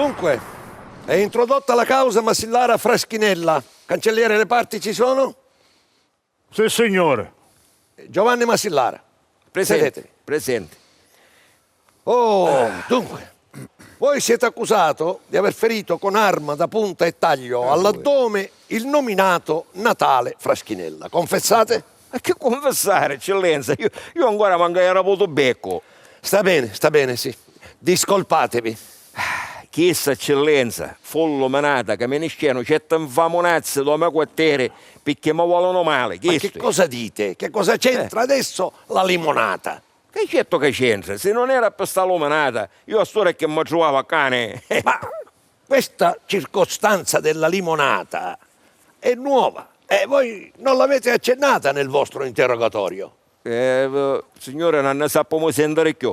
Dunque, è introdotta la causa Massillara Fraschinella. Cancelliere, le parti ci sono? Sì, signore. Giovanni Massillara. Presente. Sedetevi. Presente. Dunque, voi siete accusato di aver ferito con arma da punta e taglio all'addome il nominato Natale Fraschinella. Confessate? Ma che confessare, eccellenza? Io ancora manco era avuto becco. Sta bene, sì. Discolpatevi. Chissà, eccellenza, follo menata che me ne sciano certe infamonazze da me quartiere perché mi vogliono male. Ma che cosa dite? Che cosa c'entra adesso la limonata? Che certo che c'entra, se non era per sta luminata, io a storia che mi trovavo a cane. Ma questa circostanza della limonata è nuova e voi non l'avete accennata nel vostro interrogatorio. Signore, non ne sappiamo sentire più.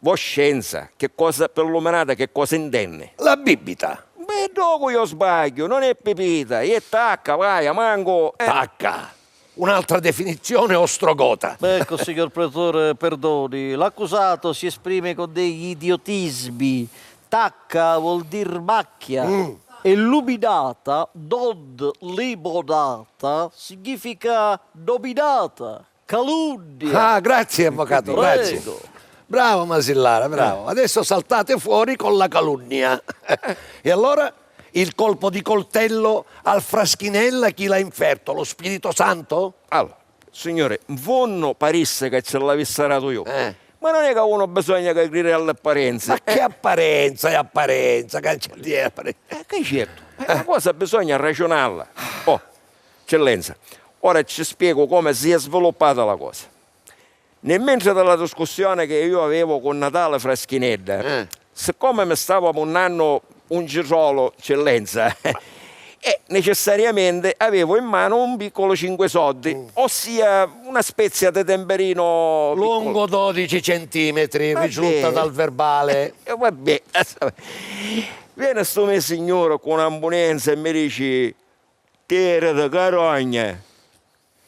Voi scienza, che cosa per luminata, che cosa intende? La bibita. Beh, dopo io sbaglio, non è pepita, è tacca, vai, mango. Tacca. Un'altra definizione ostrogota. Ecco, signor Pretore, perdoni, l'accusato si esprime con degli idiotismi. Tacca vuol dir macchia. E luminata, non limonata, significa dominata, calunnia. Ah, grazie avvocato, grazie. Prego. Bravo Masillara, bravo. Adesso saltate fuori con la calunnia. E allora il colpo di coltello al Fraschinella chi l'ha inferto? Lo Spirito Santo? Allora, signore, vonno parisse che ce l'avessi rato io. Ma non è che uno bisogna che grida alle apparenze. Ma che apparenza è apparenza, cancelliere? Che certo, la cosa bisogna ragionarla. Oh, eccellenza, ora ci spiego come si è sviluppata la cosa. Nel mentre della discussione che io avevo con Natale Fraschinella, siccome mi stavo punnando un girolo, eccellenza, e necessariamente avevo in mano un piccolo 5 soldi, ossia una spezia di temperino Lungo 12 centimetri, risulta dal verbale. Vabbè, viene sto mio signore con un'ambulanza e mi dice terra di carogna.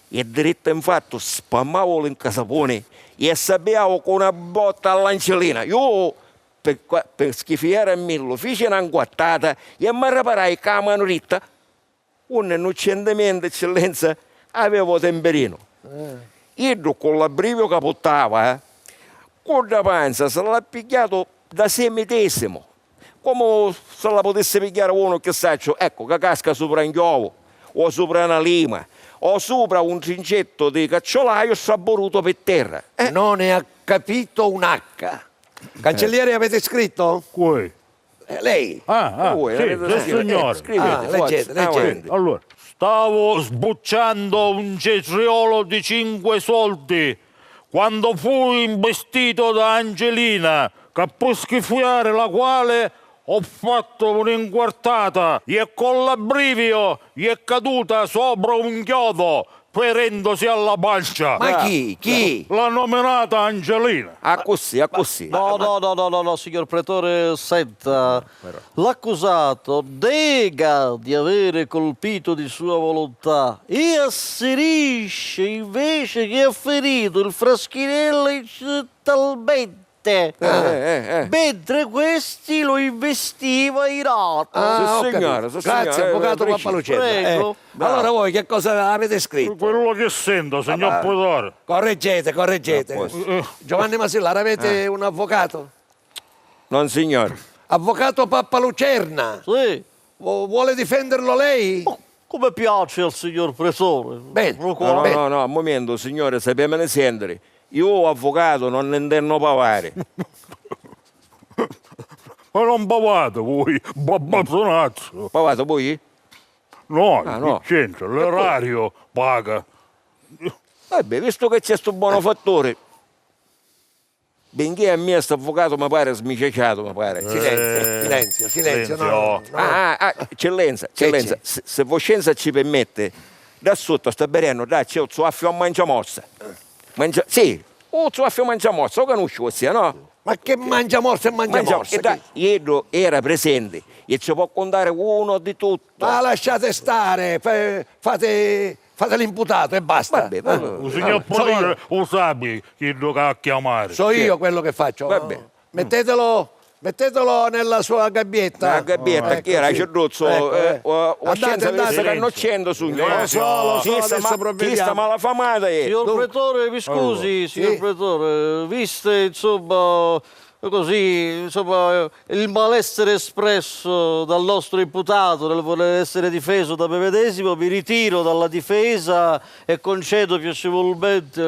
E dritto in fatto spammavo in casapone e sapevo con una botta all'ancelina. Io per schifiare a me lo feci una guattata e mi riparai con la mano ritta. Un innocentemente, eccellenza, avevo temperino. Io con l'abbrivio che portava, con la panza se l'ha pigliato da sé medesimo. Come se la potesse pigliare uno che saccio, ecco, che casca sopra un uovo o sopra una lima o sopra un trincetto di cacciolaio saboruto per terra. Non ne ha capito un H. Cancelliere, avete scritto? Qui. Lei? Voi, sì, avete sì, signore. scrivete, leggete, forza, leggete. Allora, stavo sbucciando un cetriolo di 5 soldi quando fui investito da Angelina, che per schifiare la quale ho fatto un'inquartata e con l'abbrivio gli è caduta sopra un chiodo ferendosi alla pancia. Ma chi? Chi? La nominata Angelina. Ah, così. No, signor Pretore, senta. L'accusato nega di avere colpito di sua volontà e asserisce invece che ha ferito il Fraschinella incidentalmente. Mentre questi lo investiva in rata. Sì, Ho signora, capito. sì, Grazie, signora, avvocato preciso. Pappalucetta. Prego. Allora voi che cosa avete scritto? Quello che sento, signor Pretore. Correggete. Giovanni Masillara, avete un avvocato? Non signore. Avvocato Pappalucerna. Sì. Vuole difenderlo lei? Come piace al signor Pretore. Bene. No, un momento, signore, sappiamo ne sentire. Io, avvocato, non ne intendo pavare. Ma non pavate voi, babbazzonazzo. Pavate voi? No, no. che c'entra? L'erario paga. Vabbè, visto che c'è sto buono fattore, benché a me sto avvocato mi pare smiceciato, mi pare. Silenzio. No. Eccellenza, se voscenza ci permette, da sotto sta berendo, c'è un zuaffio a mangiamozza. Sì, un zuaffio a mangiamozza, lo conosci così, no? Ma che mangia morsa e mangia morsa? Ieri era presente e ci può contare uno di tutto. Ma lasciate stare, fate l'imputato e basta. Vabbè, Il signor Pretore lo sapi chi lo ha a chiamare. So io quello che faccio. Vabbè. Mettetelo Mettetelo nella sua gabbietta. La gabbietta, chi era? sì. Cerruzzo, Andate, scienza andate. si stanno accendo su Lo so, adesso provvediamo. Chi sta malafamata è? Signor Pretore, mi scusi, signor sì. Pretore, viste insomma così, insomma, il malessere espresso dal nostro imputato nel voler essere difeso da me medesimo, mi ritiro dalla difesa e concedo piacevolmente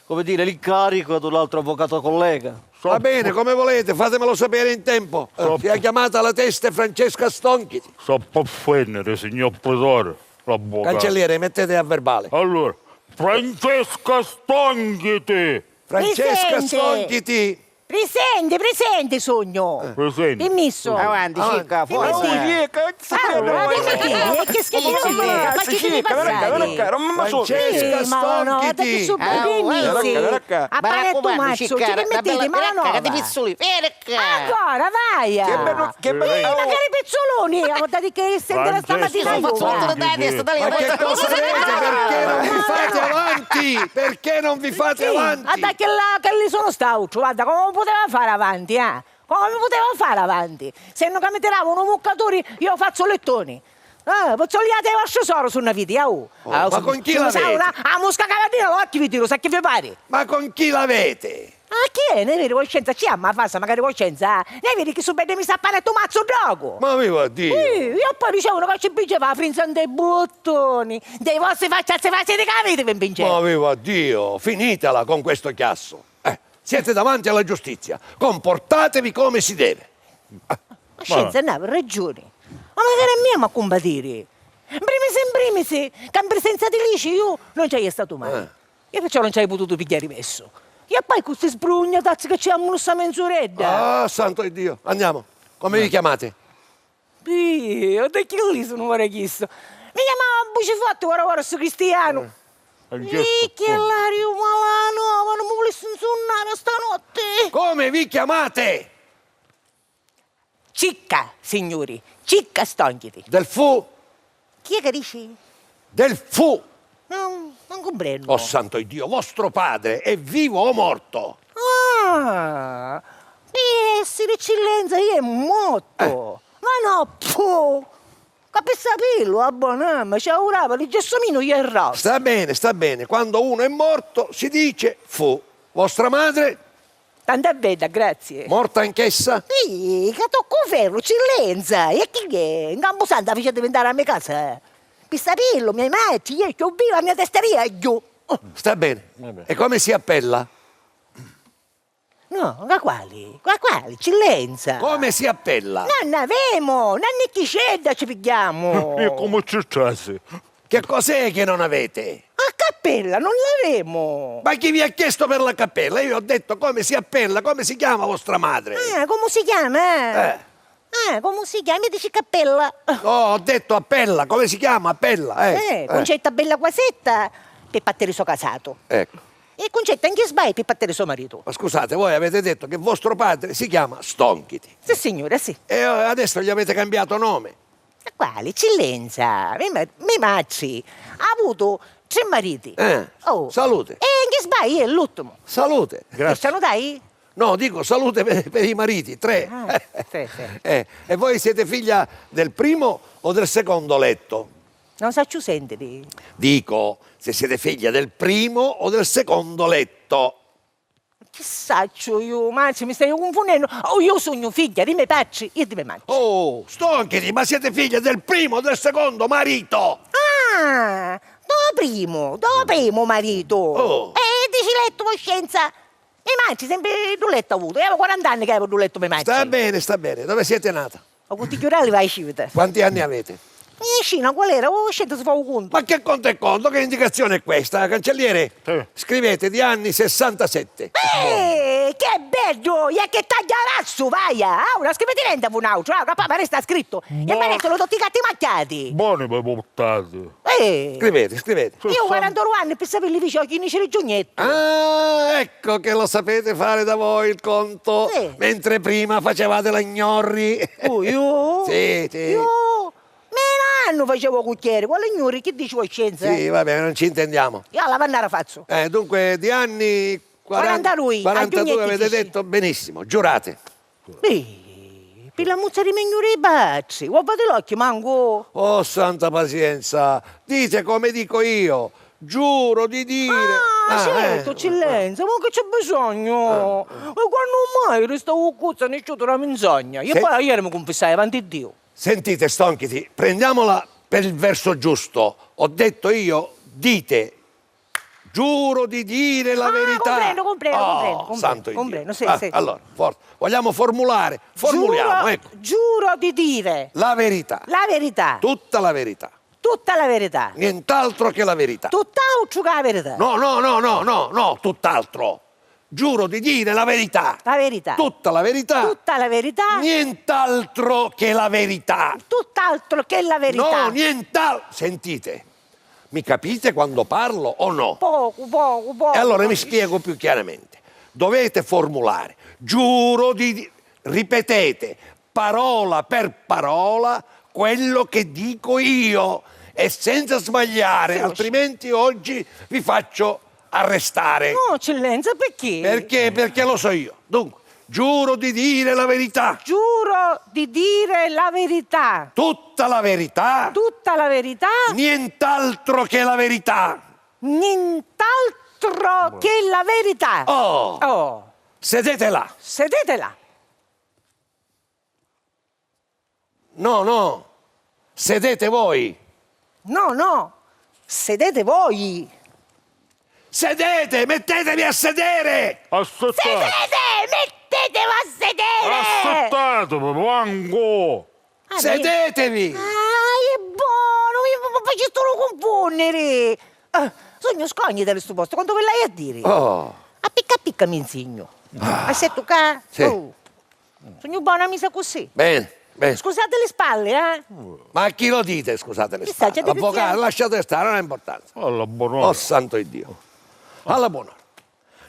come dire, l'incarico ad un altro avvocato collega. Va bene, come volete, fatemelo sapere in tempo. Sia chiamata la testa Francesca Stonchiti. Sto a fenere, signor Pretore, l'avvocato. Cancelliere, mettete a verbale. Allora, Francesca Stonchiti. Francesca Presente. Stonchiti. Presente, sogno. Presente. Permesso. Avanti, circa, forza. Che schifo. Facci passare. Francesca Ma no, guarda che Stonchiti. subito. Appare tu, Mazzo, ci permettete, ma la nuova. Ancora, vai. Che bello. Magari pezzoloni, guardate che sente la stamattina io. Ma che cosa avete? Perché non vi fate avanti? Guarda che lì sono stauccio, guarda come poteva fare avanti, eh? Come poteva fare avanti? Se non cametteravano muccatori, io faccio lettoni. Pozzogliate i vostri soro su una vita, ma con chi l'avete? A mosca cavallina l'occhio vi tiro, sa che vi pare? Ma con chi l'avete? Ah, chi è? Ne vedi coscienza? Chi ha ma fassa magari coscienza? Ne vedi che su bene mi sta a fare tu mazzo drogo? Ma viva Dio! Io poi dicevo che ci pigliava frinzando dei bottoni, dei vostri facciazzi di capite per vincere. Ma viva Dio! Finitela con questo chiasso. Siete davanti alla giustizia. Comportatevi come si deve. Scienza, no, per ragione. Ma magari a me ma combattere. In primis, che in presenza di Lici io non c'è stato mai. Io perciò non ci hai potuto pigliare messo. E poi questi sbrugna, tazzi che ci hanno sta mensuredda. Ah, santo Dio. Andiamo. Come vi chiamate? Io, da chi lì sono ora chiesto? Mi chiamavo Bucifotto, ora su Cristiano. Che l'aria malano, non mi volessi insonnare stanotte. Come vi chiamate? Cicca, signori, Cicca Stonchiti. Del fu? Chi è che dici? Del fu. Non comprendo. Oh santo Dio, vostro padre è vivo o morto? Ah, essere eccellenza, io è morto. Ma no, puh. Capisapillo, abbonamma, ci augurava, il gessomino gli è raso. Sta bene. Quando uno è morto si dice fu. Vostra madre? Tant'è bella, grazie. Morta anch'essa? Sì, che tocco ferro, eccellenza. E chi è? In Campo Santa facete andare a mia casa? Pissapillo, miei matti, io che ho vivo la mia testeria, io. Sta bene. E come si appella? No, ma quali? Eccellenza. Come si appella? Non avemo, non ne chi sceda ci pigliamo. E come ci stassi? Che cos'è che non avete? A cappella, non l'avemo. Ma chi vi ha chiesto per la cappella? Io ho detto come si appella, come si chiama vostra madre? Come si chiama? Come si chiama? Mi dici cappella. No, ho detto appella, come si chiama? Appella, Concetta bella quasetta per pattere suo casato. Ecco. E Concetta anche sbai per pattere suo marito. Ma scusate, voi avete detto che vostro padre si chiama Stonchiti. Sì, signora, sì. E adesso gli avete cambiato nome. Ma quale? Eccellenza. Mi macci. Ha avuto 3 mariti. Salute. E anche sbai è l'ultimo. Salute. Che ce lo dai? No, dico salute per i mariti, 3. Sì. E voi siete figlia del primo o del secondo letto? Non so più sentire. Dico, se siete figlia del primo o del secondo letto. Che saccio io, Mazzi, mi stai confondendo. Io sono figlia di me pacci e di me mangi. Oh, Stonchiti, ma siete figlia del primo o del secondo marito? Ah, do primo marito. Oh. Dici letto coscienza. E mangi sempre due letto avuto. Io avevo 40 anni che avevo due letto me mangi. Sta bene. Dove siete nata? Ho quanti chiorali vai scivita. Quanti anni avete? Scina, qual era? Scelta si fa un conto. Ma che conto è conto? Che indicazione è questa? Cancelliere, Sì. scrivete di anni 67. Che bello! E che tagliarazzo, vai! Ora scrivete renda un altro, poi resta scritto. E mi mettono tutti i gatti macchiati. Buoni per portati. Scrivete. Io ho 42 anni per sapere vicino a chi il giugnetto. Ah, ecco che lo sapete fare da voi il conto. Sì. Mentre prima facevate la gnorri. Io? Sì. Io? Anno facevo cucchiere, quale ignori, che dici scienza? Sì, vabbè, non ci intendiamo. Io alla vannara faccio. Dunque, di anni 40 lui, a 42 Giugnetti avete dici. detto benissimo, giurate. Per la muzza di mignore i pazzi. Guardate l'occhio, manco. Oh, santa pazienza, dite come dico io. Giuro di dire. Certo, eccellenza, ma che c'è bisogno? Ma quando mai resta un cuzzo nessuno la menzogna? E Se- poi ieri mi confessai avanti a Dio. Sentite, Stonchiti, prendiamola per il verso giusto. Ho detto io, dite. Giuro di dire la verità. Comprendo, Santo Dio. comprendo, sì. Allora, forza. Vogliamo formulare? Formuliamo, Giuro, ecco. giuro di dire La verità. la verità, Tutta la verità. tutta la verità, Nient'altro che la verità. tutt'altro che la verità. No, tutt'altro. Giuro di dire la verità. La verità. Tutta la verità. Tutta la verità, Nient'altro che la verità. tutt'altro che la verità. No, nient'altro. Sentite, mi capite quando parlo o no? Poco. E allora mi spiego più chiaramente. Dovete formulare, giuro di... Ripetete, parola per parola, quello che dico io e senza sbagliare, altrimenti oggi vi faccio arrestare. No, eccellenza, perché? Perché? Perché lo so io. Dunque, giuro di dire la verità, Giuro di dire la verità, tutta la verità, tutta la verità, nient'altro che la verità. nient'altro che la verità. Oh, sedete là. Sedete là. No, sedete voi. No, sedete voi. Sedete, mettetevi a sedere. Aspettate, Mettetevi a sedere. aspettate, manco. Sedetevi. È buono, mi faccio solo confondere. Sogno scogni da questo posto, quando ve l'hai a dire? Oh, A picca mi insegno. Ma se tu ca? Sì. Oh. Sogno buona misa così. bene. Scusate le spalle, eh? Ma a chi lo dite, scusate le Chissà, spalle? c'è di Avvocato, più. lasciate stare, non ha importanza. Alla buona. Oh, santo Dio. Alla buona.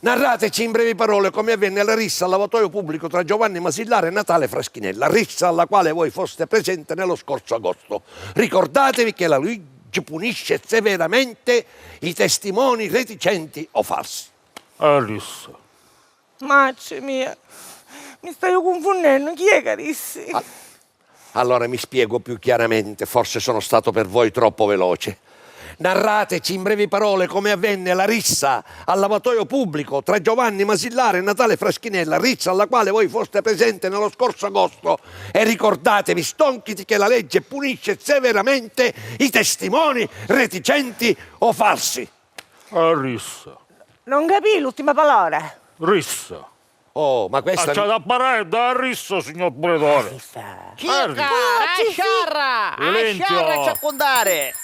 Narrateci in brevi parole come avvenne la rissa al lavatoio pubblico tra Giovanni Masillare e Natale Fraschinella, rissa alla quale voi foste presente nello scorso agosto. Ricordatevi che la legge punisce severamente i testimoni reticenti o falsi. Arissa. Macce mia, mi stai confondendo, chi è carissi? Allora mi spiego più chiaramente, forse sono stato per voi troppo veloce. Narrateci in brevi parole come avvenne la rissa al lavatoio pubblico tra Giovanni Masillare e Natale Fraschinella, rissa alla quale voi foste presente nello scorso agosto, e ricordatevi, Stonchiti, che la legge punisce severamente i testimoni reticenti o falsi. Arissa. Non capì l'ultima parola. Rissa. Oh, ma questa... C'è da parare da rissa, signor Pretore. Chica, sciarra! Silenzio. Sciarra c'è condare!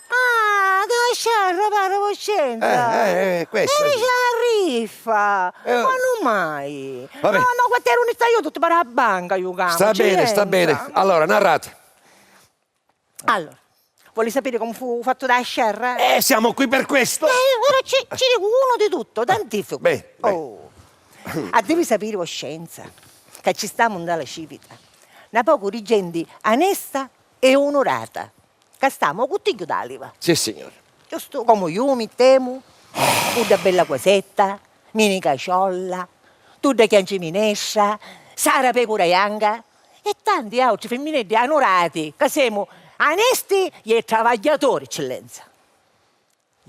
Ah, da sciarra pare coscienza. questa... c'è la riffa. Eh. Ma non mai. Vabbè. No, quando ero unita io tutto per la banca, io campo. Sta bene. Allora, narrate. Allora, vuoi sapere come fu fatto da sciarra? Siamo qui per questo. Ora ci dico uno di tutto, tantifico. Bene. Oh. Devi sapere coscienza che ci stiamo dalla civita. Una poco di gente onesta e onorata. Che stiamo con tiglio d'aliva. Sì, signore. Giusto come io mi temo, una bella cosetta, mini caciolla, tutta chianciminescia, Sara pecora ianga e tanti altri femminetti onorati che siamo onesti e travagliatori, eccellenza.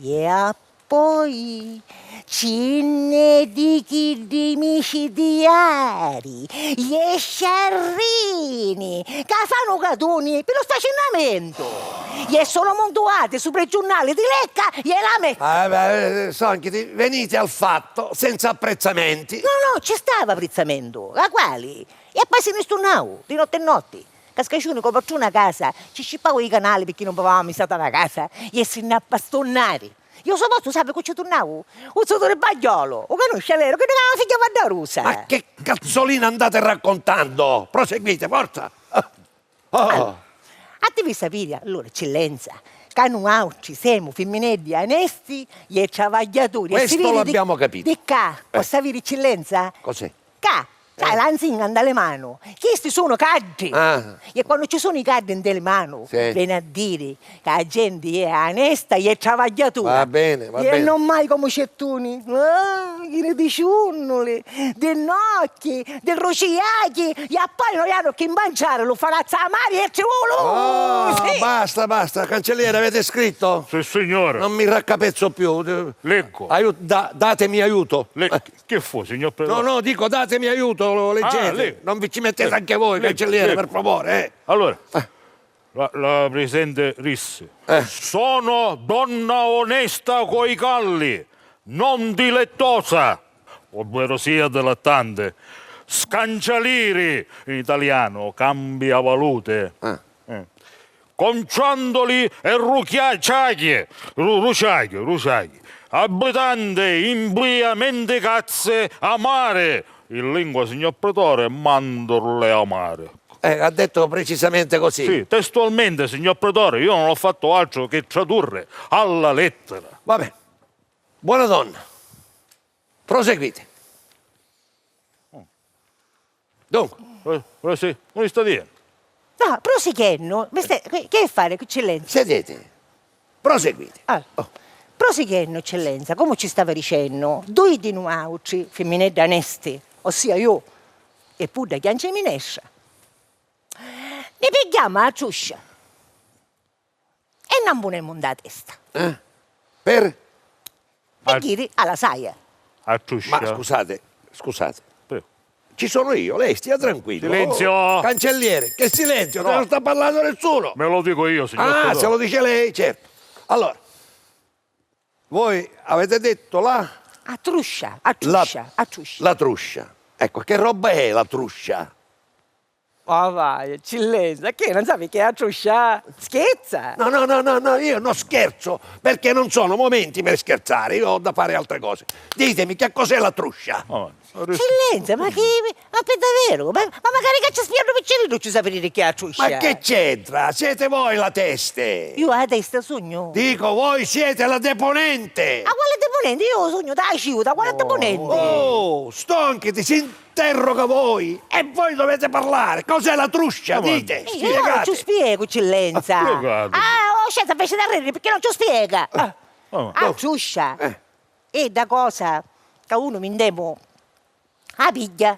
E poi cinne di chi di micidiari, gli sciarrini, che fanno catoni per lo staccinamento. E sono montuati sopra i giornali di Lecca e la mettono. Stonchiti, venite al fatto, senza apprezzamenti. No, ci stava apprezzamento. A quali? E poi se ne stornavo, di notte e notte. Cascaciuni come faccio una casa, ci scippavo i canali perché non potevamo stare una casa e si ne appastonare. Io so posto, sai che ci tornavo? Un sotore bagliolo, o conosce, vero? Che non aveva figlia Vandarusa. Ma che cazzolina andate raccontando? Proseguite, forza. A te vi sapere, allora, eccellenza, che noi altri siamo femminetti onesti e travagliatori. Questo l'abbiamo capito. Di ca, posso sapere, eccellenza? Cos'è? Ca, Sai, l'insegna dalle mani. Questi sono caddi. Ah. E quando ci sono i caddi nelle mani, Sì. viene a dire che la gente è onesta e è travagliatura. Va bene, va e bene. non mai come cettuni. Di ciunnoli, dei nocchi, dei rociacchi. E poi non hanno che mangiare, lo fanno a mare e ci Oh, sì. basta, cancelliere, avete scritto? Sì, signore. Non mi raccapezzo più. Leggo. Datemi aiuto. Che fu, signor No, Pretore? no, dico datemi aiuto, lo leggete. leggo. Non vi ci mettete anche voi, Leggo, cancelliere, leggo. per favore. Allora, la Presidente disse, sono donna onesta coi calli, non dilettosa, ovvero sia dilettante, scancialiri, in italiano, cambia valute, conciandoli e rucciacchi, abitante imbriamente cazze amare, in lingua signor Pretore, mandorle amare. Ha detto precisamente così. Sì, testualmente, signor Pretore, io non ho fatto altro che tradurre alla lettera. Vabbè. Buona donna. Proseguite. Dunque, Sì, come sta dicendo? No, proseguendo. Che fare, eccellenza? sedete. Proseguite. Ah, proseguendo, eccellenza, come ci stava dicendo, due di noi, femminette oneste, ossia io e pure Chiancia Minescia, ne pigliamo la ciuscia e non buoniamo la testa. Per? E dire alla saia. A ciuscia. Ma scusate. Prego. Ci sono io, lei stia tranquillo. Silenzio! Oh, cancelliere, che silenzio, No. non sta parlando nessuno. Me lo dico io, signor Ah, Pretore. se lo dice lei, certo. Allora, voi avete detto A truscia, a truscia, a truscia. la truscia. Ecco, che roba è la truscia? Oh vai, eccellenza, che non sapi che è la truscia? Scherza! No, io non scherzo, perché non sono momenti per scherzare, io ho da fare altre cose. Ditemi, che cos'è la truscia? Eccellenza, ma per davvero? Ma magari che ci spiano piccini non ci sapete che è la truscia. Ma che c'entra? Siete voi la teste. Io la testa sogno. Dico, voi siete la deponente. A quale deponente? Io sogno da ciuta, quale deponente? Oh, stonchiti, si interroga voi e voi dovete parlare. Cos'è la truscia? Dite, Io non ci spiegate. spiego, eccellenza. Spiegate. Scelta invece da ridere perché non ci spiega. Oh. Truscia. E da cosa che uno mi indemo a piglia,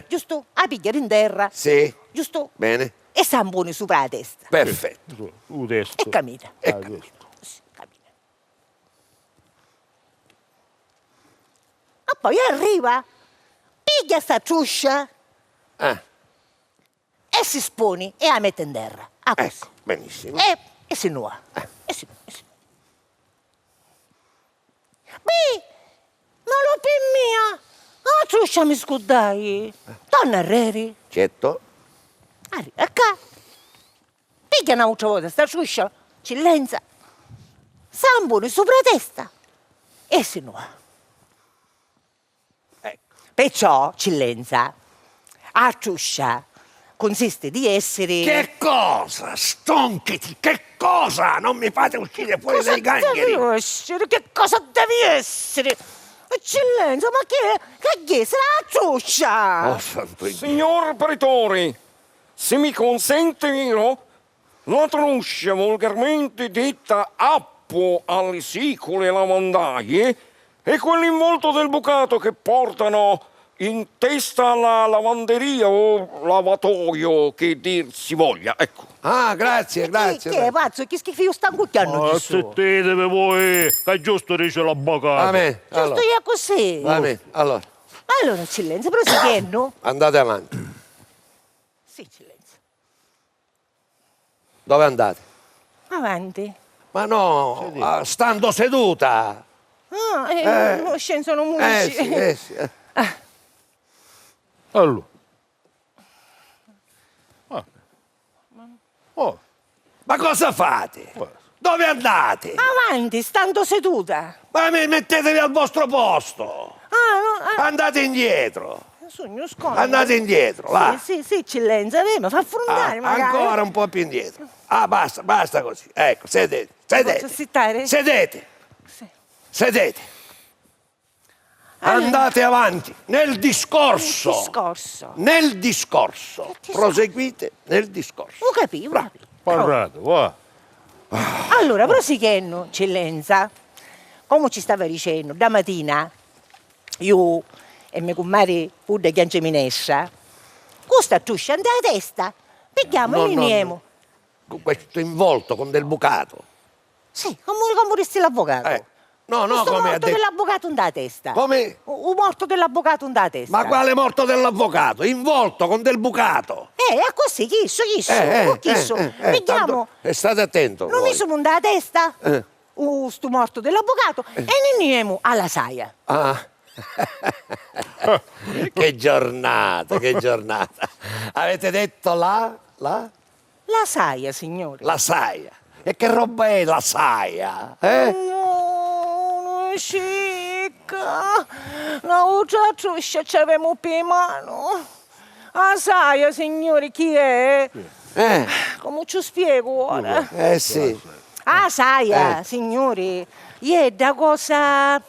giusto? A piglia in terra, Sì, giusto? bene, E s'ambone sopra la testa. perfetto. Testo. E cammina. Ecco. Sì, cammina. Ma poi arriva, piglia sta truscia Ah, e si sponi e la mette in terra. Ah, così. ecco, benissimo. E si nuova. E si nuova. Beh, ma lo per mia. Ah, truscia mi scudai. Donna Reri. Certo. Arriva qua. Piglia un'altra volta sta truscia. Cillenza. S'ambone sopra la testa. E si nuova. Perciò, Cillenza, a truscia consiste di essere... Che cosa? Stonchiti, che cosa? Non mi fate uscire fuori Cosa dai gangheri. devi essere? Che cosa devi essere? Eccellenza, ma che è? Sarà la truscia! Oh, santo Dio. Signor Pretore, se mi consente io, la truscia volgarmente detta appo alle sicole lavandaie è quell'involto del bucato che portano in testa alla lavanderia o lavatoio, che dir si voglia, ecco. Ah, grazie. Che è pazzo? Che schifo sta cucchiando Ma di su? zittetevi voi, che giusto dice l'avvocato. Amen. Giusto Allora, io così. amen. Allora, Allora, Eccellenza, proseguendo. andate avanti. Sì, Eccellenza. Dove andate? Avanti. Ma no, stando seduta. Ah, scendono musici. Sì. Allora. Oh, Ma cosa fate? Dove andate? Avanti, stando seduta. Ma mettetevi al vostro posto. Andate indietro. Sogno scomodo. Andate indietro, là. Sì, Eccellenza, ma fa affrontare magari. Ancora un po' più indietro. Ah, basta così. Ecco, sedete. Posso sittare? Sedete. Sì. Sedete. Andate avanti nel discorso. Discorso. Nel discorso. Proseguite nel discorso. Ho capito, ho capito. Parlate, va. Allora, proseguendo, eccellenza, come ci stava dicendo, da mattina io e mia comare Pudda Chianciaminescia, questa tuscia andava a testa, pigliamo No, e no, liniamo. Con questo involto con del bucato. Sì, come vorresti l'avvocato. No, no, Questo come ha morto detto. dell'avvocato andava a testa. Come? Un morto dell'avvocato andava a testa. Ma quale morto dell'avvocato? Involto con del bucato. È così, chisso. Pigliamo. Tanto- state attento. Non voi. mi sono andata a testa. Sto morto dell'avvocato e ne andiamo alla saia. Ah. Che giornata, che giornata. Avete detto la saia, signore. la saia. E che roba è la saia? Eh? No, scicca. La truscia ci avevamo per mano. La saia, signore, chi è? Come ci spiego ora? Sì. Ah, saia, signori, è da cosa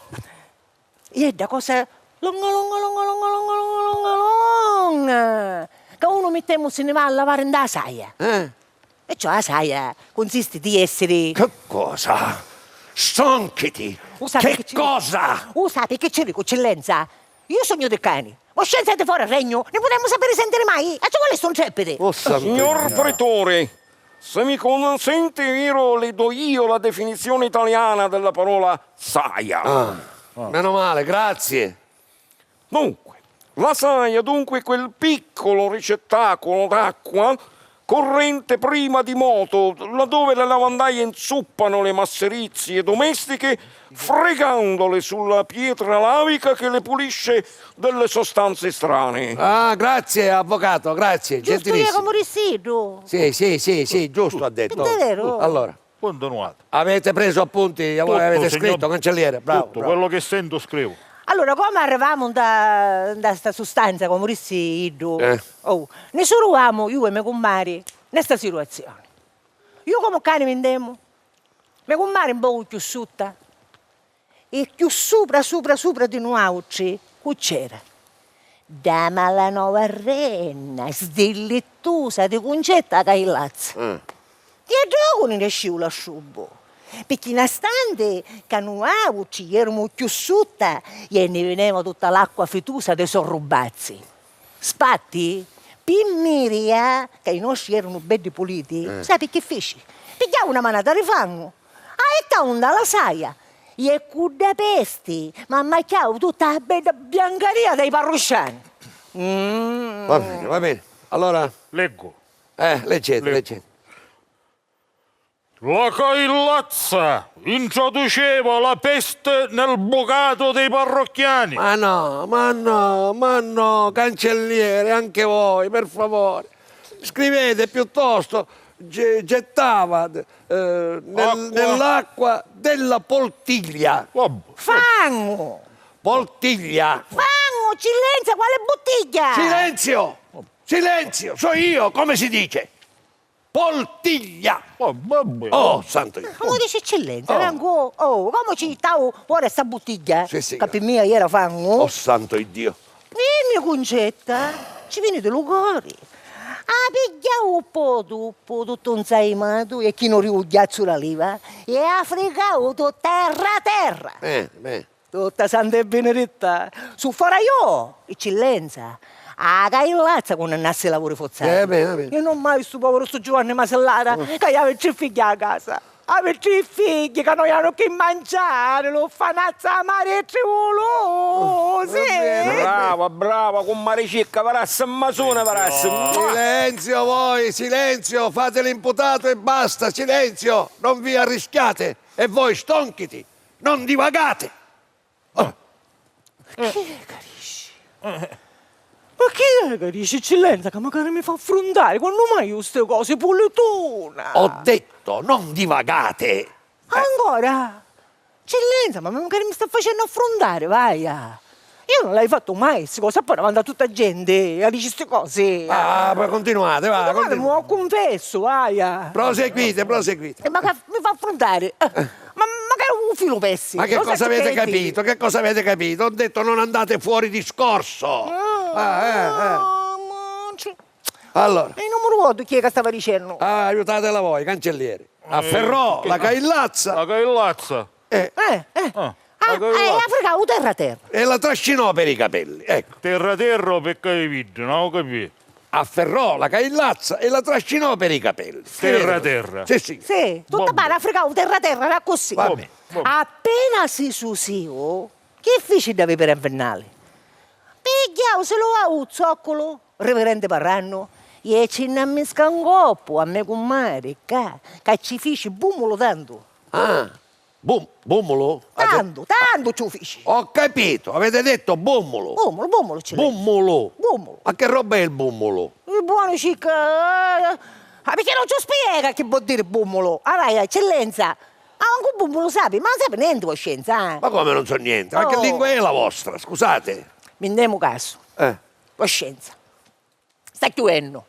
longa, che uno mettiamo se ne va a lavare in da saia. E cioè la saia consiste di essere... Che cosa? Stonchiti. Che cosa? Sapete che c'è dico, eccellenza? Io sogno dei cani. Ma scienziate fuori il regno, ne potremmo sapere sentire mai? E cioè quale sono cepete? Oh, santo Signor Dio. Pretore, se mi consente le do io la definizione italiana della parola saia. Meno male, grazie. Dunque, la saia dunque è quel piccolo ricettacolo d'acqua corrente prima di moto, laddove le lavandaie inzuppano le masserizie domestiche, fregandole sulla pietra lavica che le pulisce delle sostanze strane. Ah, grazie, avvocato, grazie. Giusto io Gentilissimo. come risido. Sì, giusto ha detto. È vero. Allora, Continuate. avete preso appunti, Tutto, avete signor- scritto, cancelliere, bravo. Tutto, bravo. quello che sento scrivo. Allora, come arriviamo da questa sostanza, come risido? Eh. Ne sono io e mie comari in questa situazione. Io come cane vendemo, mia comare un po' più sutta, e più sopra di noi, qui c'era. Da Malanova Renna, sdillettosa di concetta caillazza. Che gioco ne riuscivo a sciubo? Perché in stante che noi ci eravamo più sutta e ne veniva tutta l'acqua fitusa dei sorrubazzi. Spatti, Pimmiria, che i nostri erano belli puliti, sai che feci? Pigliavo una manata di fango, e taunda la saia. E con da pesti, ma macchiavo tutta la bella biancheria dei parrusciani. Va bene. Allora, Leggo. leggete. La caillazza introduceva la peste nel bucato dei parrocchiani. Ma no, cancelliere, anche voi, per favore. Scrivete piuttosto, gettava nell'acqua della poltiglia. Vabbè. Fango! Poltiglia. Fango, silenzio, quale bottiglia? Silenzio, so io, come si dice? Poltiglia. Vabbè. Oh, santo Dio. Come dice eccellenza, vengo, come ci stavo ora sta bottiglia? Sì. Che per me era fango. Oh, santo Dio. Vieni, concetta, ci vieni di lugori. Pigliavo un po' tutto un saimato e chi non riugliazzo la leva e affregavo terra. Beh. Tutta santa e benedetta. Su farà io, eccellenza. Caillazza quando andasse a lavoro forzati. Va bene. Io non mai sto povero sto Giovanni Masellata che aveva 3 figli a casa. Aveva 3 figli che non hanno che mangiare, lo fanazza amare e triolosi. Brava, con Maricicca, varassa Masone, varassa. Silenzio voi, silenzio, fate l'imputato e basta, silenzio, non vi arrischiate e voi stonchiti, non divagate. Che capisci? Ma chi è che dice eccellenza che magari mi fa affrontare quando mai io queste cose pulitona? Ho detto, non divagate. Ancora? Eccellenza, ma magari mi sta facendo affrontare, vai. Io non l'hai fatto mai queste cose, poi davanti a tutta gente a dire queste cose. Poi continuate, va, Ma mi ho confesso, vai. Proseguite. Ma che mi fa affrontare? Ma magari un filo pessimo. Ma che Lo cosa sai avete che dico? capito? Che cosa avete capito? Ho detto non andate fuori discorso. Allora, E non mi ricordo chi è che stava dicendo. aiutatela voi, cancellieri. Afferrò la caillazza La caillazza. Africa o terra. e la trascinò per i capelli. Ecco, Terra terra pecca di vide, non ho capito. afferrò la caillazza e la trascinò per i capelli. Terra terra. Sì, sì. Sì, tutta Vabbè. pare Africa o terra, era così. Vabbè. Appena si susio, che fece da per invernale? Pigliavo se lo ha un zoccolo, reverente Parranno, e ci ne scangoppo a me con mare, che ci fece bumulo tanto. Ah, bummolo? Tanto ci fece. Ho capito, avete detto bummolo. Bumulo ce l'ha. Bummolo. Bummolo. Ma che roba è il bummolo? Il buono cic. Perché non ci spiega che vuol dire bummolo? Allora, eccellenza. Anche un bummolo sapi, ma non sape niente con scienza, eh? Ma come non so niente? Ma che Oh. lingua è la vostra? Scusate. Mi andiamo caso. Con scienza. Sta chiudendo.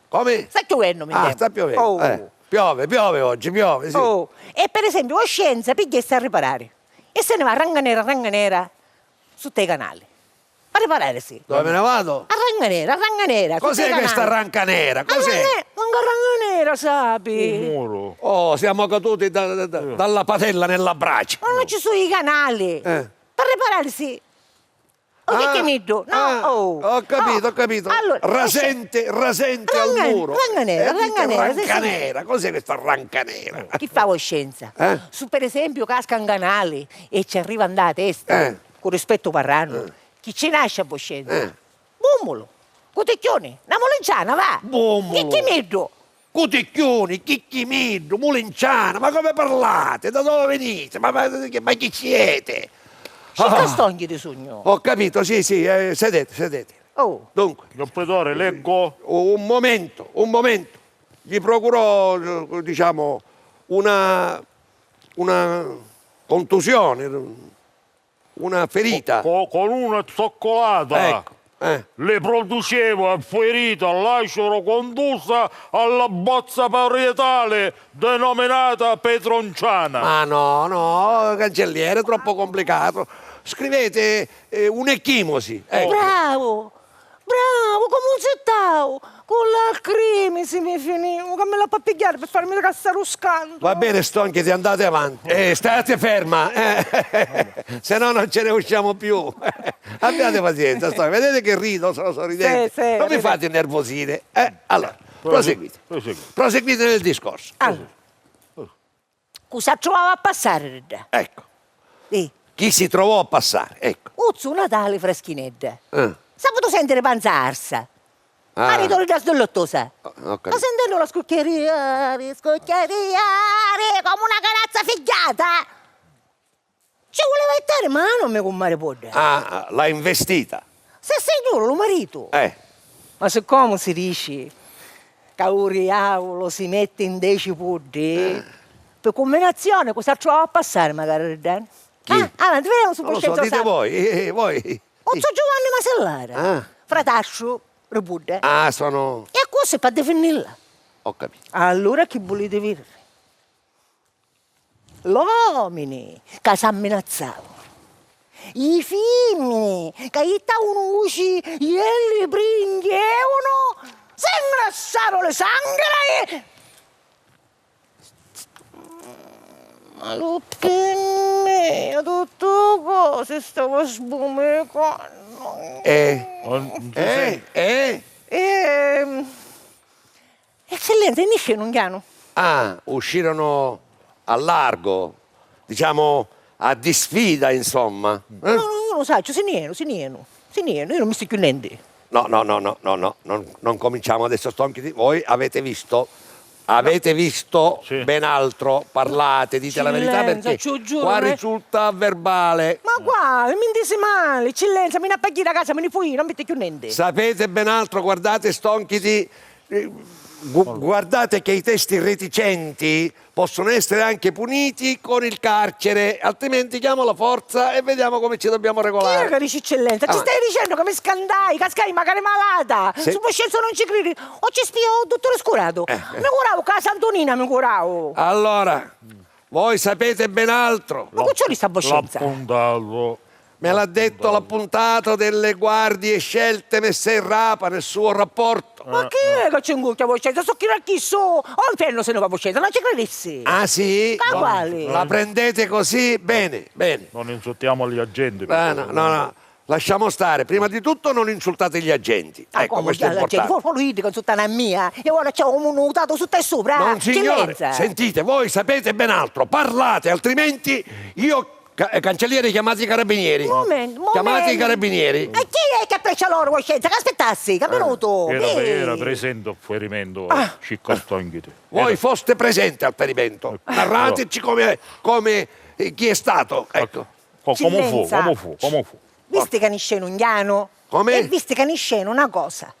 Come? Sta piovendo, mi Ah, intendo. sta piovendo. Oh. Piove oggi, piove, sì. Oh. E per esempio, la scienza piglia e sta a riparare. E se ne va a ranga nera, sotto i canali. A riparare, sì. Dove me ne vado? A ranga nera. sotto i Cos'è canali. questa ranca nera? Cos'è? Manca ranga nera, sapi. Muro. Oh, siamo caduti dalla patella nella braccia. Ma non ci sono i canali. Per riparare, sì. O che mi do? No, Ho capito, no. ho capito. Allora, rasente al muro. Ranga nera, Dite sì, ranca sì. nera. Cos'è questa ranca nera? Chi fa la scienza? Eh? Su per esempio casca un canale e ci arriva andare a testa, con rispetto Parranno, chi ci nasce a scienza? Bummolo, cotecchioni, una molenciana, va! Bummolo. Che metto? Cuticchioni, chicchimiddu, mulinciana, ma come parlate? Da dove venite? Ma chi siete? Ci castogni di sogno. Ho capito, sì, sedete. Oh, Dunque, Dottore, leggo. un momento. Gli procurò, diciamo, una contusione, una ferita. Con una zoccolata. Ecco. Le producevo ferita lacero contusa alla bozza parietale denominata petronciana. Ma no, cancelliere, è troppo complicato. Scrivete un'ecchimosi. Ecco. bravo, come un gettavo. Con l'alcrimisi mi finivo, che me la fa pigliare per farmi cassare lo scanto. Va bene, Stonchi, andate avanti. State ferma, se no non ce ne usciamo più. Abbiate pazienza, Stonchi. Vedete che rido, sono sorridente. Sì, non mi rido. fate innervosire. Allora, proseguite. Proseguite nel discorso. Allora, cosa trovavo a passare? Ecco, Sì. chi si trovò a passare? Ecco. Uzzu Natale freschinetta. Eh. Saputo sentere panza arsa. Ah. Ma ritorno da sdollottosa. Ho Ma capito. sentendo la scoccheria, come una canazza figliata. Ci voleva ittare mano a me con mare podda. Ah, l'ha investita. Se sei tu, lo marito. Ma siccome si dice che un diavolo si mette in 10 poddi, per combinazione cosa trova a passare magari? Dan? Chi? Avanti, vediamo su Non lo so, coscienza. dite voi. Ozzo Giovanni Masellara. Ah. Frataccio, ripudde. Ah, sono... E questo è per definirla. Ho capito. Allora chi volete dire? L'uomini che si amminazzavano. I femmini che gli stavano usci e li prendevano, si ingrassarono le sangre. Ma perché me tutto cosa stavo sbumecando? Eccellenza, inisce non chiano? Ah, uscirono a largo, diciamo a disfida, insomma. No, io lo so, si nieno, io non mi sto chiudendo. No, non cominciamo adesso, Stonchi. Voi avete visto Sì. ben altro, parlate, dite la verità, Eccellenza, perché ci giuro, qua me- risulta verbale. Ma guarda, mi disi male, eccellenza, mi ne appaghi da casa, me ne fui, non mi sto chiudendo. Sapete ben altro, guardate Stonchi, guardate che i testi reticenti possono essere anche puniti con il carcere, altrimenti chiamo la forza e vediamo come ci dobbiamo Che regolare. che dici eccellenza? Ci Ah. stai dicendo che mi scandai, cascai magari malata? Sì. Su scienza non ci credi? O ci spio il dottore Scurato? Mi curavo, casa Antonina mi curavo. Allora, Voi sapete ben altro. Ma cuccioli sta Voscenza? L'appuntato. Me l'ha detto l'appuntato delle guardie scelte Messer Rapa nel suo rapporto. Ma che è che c'è un cuccia Voscenza? So chi chi so? O inferno se ne va a Voscenza, non ci credessi. Ah sì? Ma quale? La prendete così? Bene, bene. Non insultiamo gli agenti. No. Lasciamo stare. Prima di tutto non insultate gli agenti. Ecco, questo è importante. Fuori con tutta una mia. E ora c'è un mutato su te sopra. Non signore, Eccellenza. sentite, voi sapete ben altro. Parlate, altrimenti io... cancelliere, chiamate i carabinieri. Momento. Chiamate i carabinieri. E chi è che appreccia loro, Voscenza? Che aspettassi? Che è venuto? Era presente al ferimento. Ci costa anche te. Voi foste presenti al ferimento. Narrateci come chi è stato. Ecco. Come fu? Eccellenza. Come fu? Viste che nisce un indiano? Come? E viste che nisce una cosa.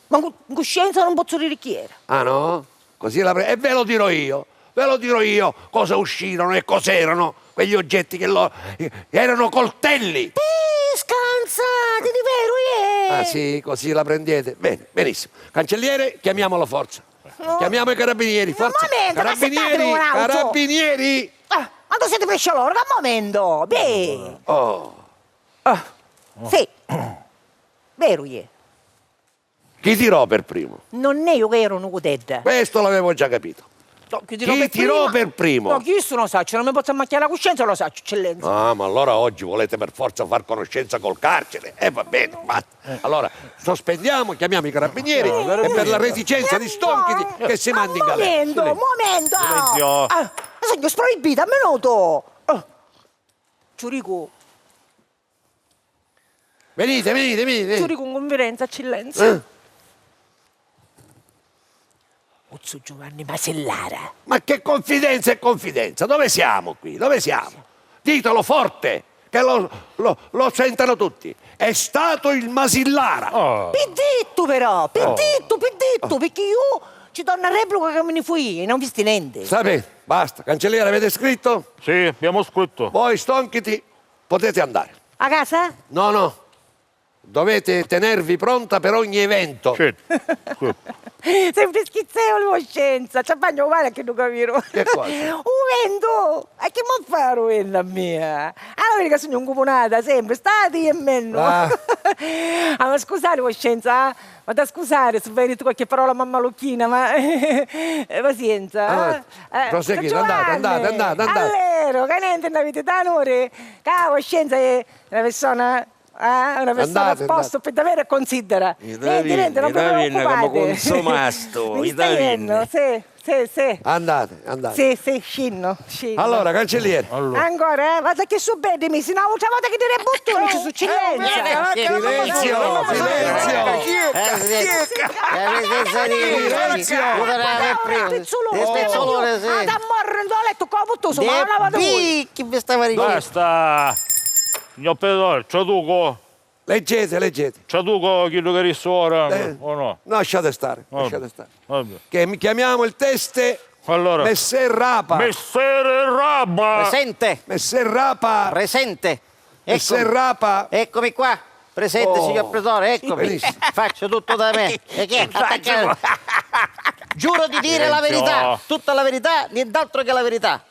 Ma in coscienza non posso dire chi era. Ah no? Così e ve lo dirò io. Ve lo dirò io cosa uscirono e cos'erano quegli oggetti che erano coltelli. Scansate, di vero, Ah sì, così la prendete. Bene, benissimo. Cancelliere, chiamiamo la forza. Chiamiamo i carabinieri, forza. Un momento, ma aspettate Carabinieri, un attimo. carabinieri. Ma tu siete presso loro? Che momento? Beh. Oh, Sì. Vero, chi tirò per primo? non è io che ero una cudetta. Questo l'avevo già capito. No, chi tirò per primo? No, chi non lo sa, non mi posso macchiare la coscienza, lo sa, eccellenza. Ah, ma allora oggi volete per forza far conoscenza col carcere? Va bene, allora sospendiamo, chiamiamo i carabinieri e per la reticenza di Stonchi che si mandi in galera. Momento! Silenzio. Segno sproibito, a minuto! Giurico, Venite. Giurico in conferenza, eccellenza. Ozzo Giovanni Masellara. Ma che confidenza e confidenza? Dove siamo qui? Dove siamo? Ditelo forte, che lo sentano tutti. È stato il Masillara. Pidditto però, pidditto, perché io ci do una replica che me ne fui e non visti niente. Sapete, basta. Cancelliere, avete scritto? Sì, abbiamo scritto. Voi stonchiti potete andare. A casa? No. Dovete tenervi pronta per ogni evento. Certo. Sempre schizzevole coscienza, c'è bagno uguale che non capiro. Che cosa? Un vento! E che mi fa un vento a mia? Allora che sono un cuponata sempre, stati e meno. Ah. Ma scusate coscienza, ma da scusare se vai detto qualche parola mammaloccina, ma pazienza. Proseguite, andate. Allora, che niente non avete d'amore? Che coscienza è una persona... una persona a posto per davvero considera. Niente, non vi preoccupate. come consumasto. Mi stai vedendo? Sì. Andate. Sì, scinno. Allora, cancelliere. Ancora, vada che su bene, mi sennò l'ultima volta che ti rebutto non ci succede. Pezzolone, sì. Da morre, non ho letto come butto su, ma non la vado voi. Chi vi stava dicendo? Basta. Signor Pedro, traduco Leggete. quello che risto ora o no? Lasciate stare. Vabbè. Che mi chiamiamo il teste Allora, Messer Rapa. Messere Rabba. Presente, Messer Rapa. presente. Messer Eccomi, Rapa. eccomi qua. Presente, Oh. signor Pretore, eccomi. Benissimo. Faccio tutto da me. E che? Attaccare. Giuro di dire la Silenzio. verità, tutta la verità, nient'altro che la verità.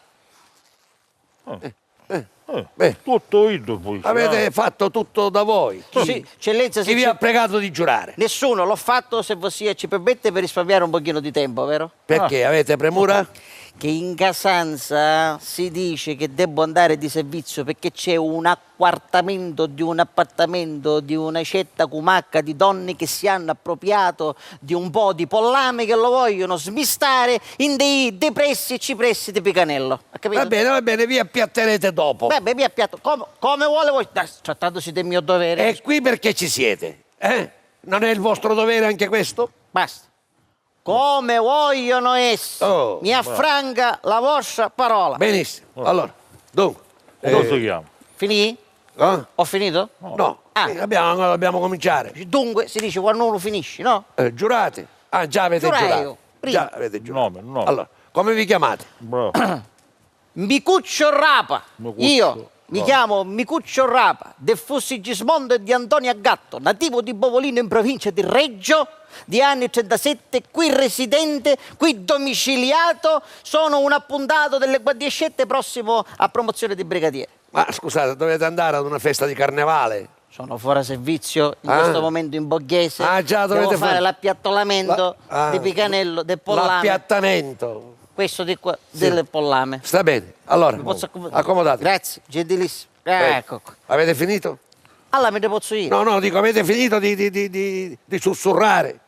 Beh, Tutto io poi. avete fatto tutto da voi. Sì, eccellenza, Chi se vi c'è- ha pregato di giurare? nessuno, l'ho fatto se vostia ci permette per risparmiare un pochino di tempo, vero? Perché? Avete premura? Che in Casanza si dice che devo andare di servizio perché c'è un acquartamento di un appartamento di una certa cumacca di donne che si hanno appropriato di un po' di pollame che lo vogliono smistare in dei pressi e cipressi di Picanello. Ha capito? Va bene, vi appiatterete dopo. Beh, mi appiatto. Come vuole voi? Dai, trattandosi del mio dovere. E qui perché ci siete? Non è il vostro dovere anche questo? Basta. Come vogliono essi. Oh, mi affranca la vostra parola. Benissimo. Allora, dunque. Come si chiama? Finì? Ho finito? No, Ah. dobbiamo cominciare. Dunque si dice quando uno finisce, no? Giurate? Ah, già avete Giurai giurato. io, prima. Già avete giurato. Nome. Allora, come vi chiamate? Bravo. Micuccio Rapa. Micuccio. Io. Mi chiamo Micuccio Rapa, del Fussigismondo e di Antonio Gatto, nativo di Bovolino in provincia di Reggio, di anni 37, qui residente, qui domiciliato, sono un appuntato delle Guardie Scelte prossimo a promozione di brigadiere. Ma scusate, dovete andare ad una festa di carnevale? Sono fuori servizio in questo momento in Borghese. Ah, già, dovete devo fare fare- l'appiattolamento di Picanello, del pollame. L'appiattamento. Questo di qua, del pollame. Sta bene. Allora, Mi posso accomodare? accomodate. Grazie, gentilissimo. Prego. Ecco qua. Avete finito? Allora me ne posso io? No, no, dico, avete finito di sussurrare?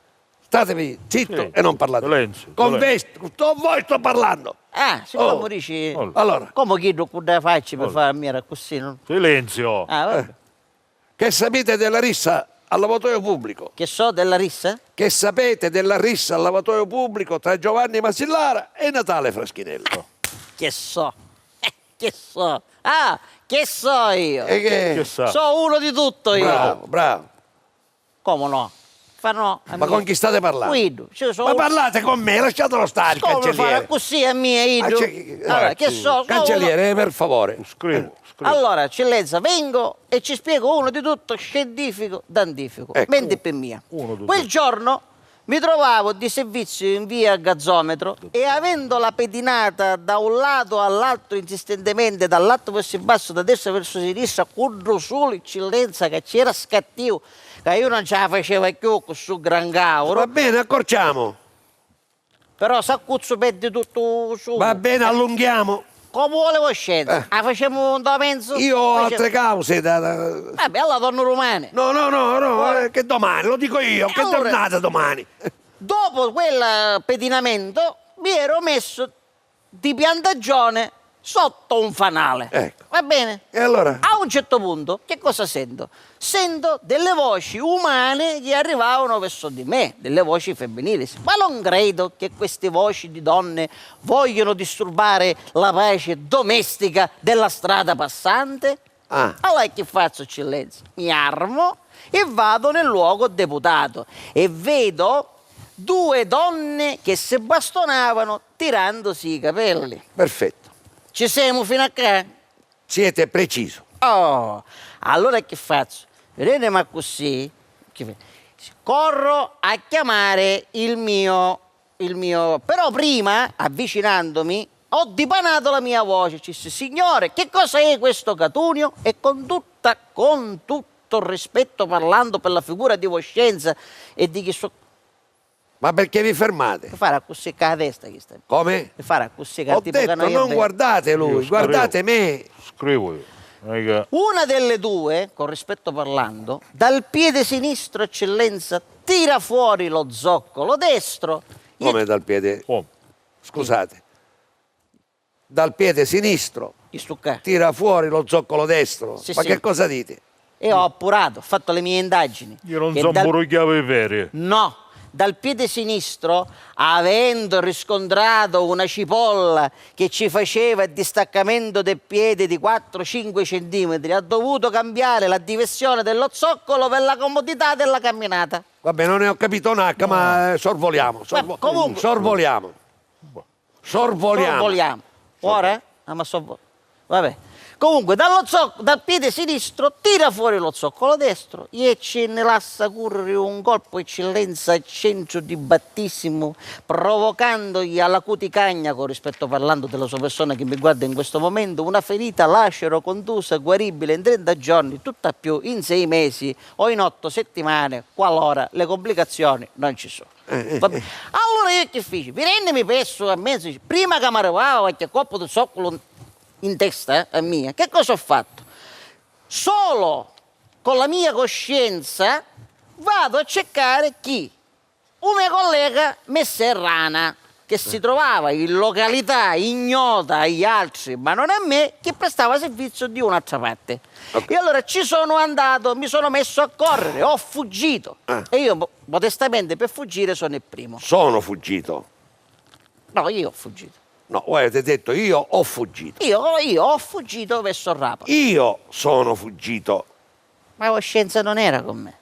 Statevi zitto Sì. e non parlate. Silenzio, Con silenzio. voi sto parlando. Ah, siccome Oh. dici... Allora, Come chiedo cosa faccio per fare a mia così? No? Silenzio. Ah, vabbè. che sapete della rissa al lavatoio pubblico? Che so della rissa? Che sapete della rissa al lavatoio pubblico tra Giovanni Masillara e Natale Fraschinello? Che so? Che so? Ah, che so io? E Che sa? So uno di tutto io. Bravo, bravo. Come no? Fanno a Ma mia. con chi state parlando? Guido. Cioè, so Ma parlate con me, lasciatelo stare, come fare cancelliere. così a mia Ido? Allora, che so? Cancelliere, per favore. Scrivo. Allora, eccellenza, vengo e ci spiego uno di tutto scientifico, dantifico. Ecco. Mente per mia. Uno di Quel tutto. giorno mi trovavo di servizio in via Gazzometro e avendola pedinata da un lato all'altro insistentemente, dall'alto verso il basso, da destra verso sinistra, con solo eccellenza che c'era scattivo, che io non ce la facevo più con su gran cavolo, Va bene, accorciamo. però s'accuzzo perde tutto su. Va bene, allunghiamo. Come volevo scienza? La facciamo un penso? Io ho altre cause da... Vabbè, allora torno romane. No, che domani, lo dico io, che Allora- tornata domani. Dopo quel pedinamento mi ero messo di piantagione sotto un fanale. Ecco. Va bene? E allora? A un certo punto, che cosa sento? Sento delle voci umane che arrivavano verso di me, delle voci femminili. Ma non credo che queste voci di donne vogliono disturbare la pace domestica della strada passante. Ah. Allora che faccio, eccellenza? Mi armo e vado nel luogo deputato e vedo due donne che si bastonavano tirandosi i capelli. Perfetto. Ci siamo fino a qua? Siete preciso. Oh, allora che faccio? Vedete, ma così corro a chiamare il mio. Però prima, avvicinandomi, ho dipanato la mia voce. Ci disse, signore, che cosa è questo catunio? E con tutto il rispetto, parlando per la figura di voscenza e di chi so. Ma perché vi fermate? Che fare così con la testa? Che stai? Come? Che fare così con Ho tipo che detto, noi non abbiamo? guardate lui, Io scrivo. guardate me. Scrivo io. Non è che- Una delle due, con rispetto parlando, dal piede sinistro, eccellenza, tira fuori lo zoccolo destro. Come dal piede? Come? Scusate. Dal piede sinistro Gli stuccare. tira fuori lo zoccolo destro. Sì, Ma sì. che cosa dite? E ho appurato, ho fatto le mie indagini. Io non Che so dal- burrugliare i veri. No, dal piede sinistro, avendo riscontrato una cipolla che ci faceva il distaccamento del piede di 4-5 centimetri, ha dovuto cambiare la dimensione dello zoccolo per la comodità della camminata. Vabbè, non ne ho capito un H, ma sorvoliamo. comunque- Sorvoliamo. Sorvoliamo. Ora? Ah, ma vabbè. Comunque, dal piede sinistro tira fuori lo zoccolo destro e ce ne lascia correre un colpo eccellenza al centro di battissimo, provocandogli alla cuticagna, con rispetto parlando della sua persona che mi guarda in questo momento, una ferita lacero, contusa, guaribile in 30 giorni, tutta più in 6 mesi o in 8 settimane, qualora le complicazioni non ci sono. Vabbè. Allora io che feci? Prendemi presso a mezzo, prima che mi arrivava qualche colpo di zoccolo in testa a mia, che cosa ho fatto? Solo con la mia coscienza vado a cercare chi? Un mio collega Messer Rana, che si trovava in località ignota agli altri, ma non a me, che prestava servizio di un'altra parte. E allora ci sono andato, mi sono messo a correre, ho fuggito. E io modestamente per fuggire sono il primo. Sono fuggito. No, io ho fuggito. No, voi avete detto io ho fuggito. Io ho fuggito verso Rapa. Io sono fuggito. Ma coscienza non era con me.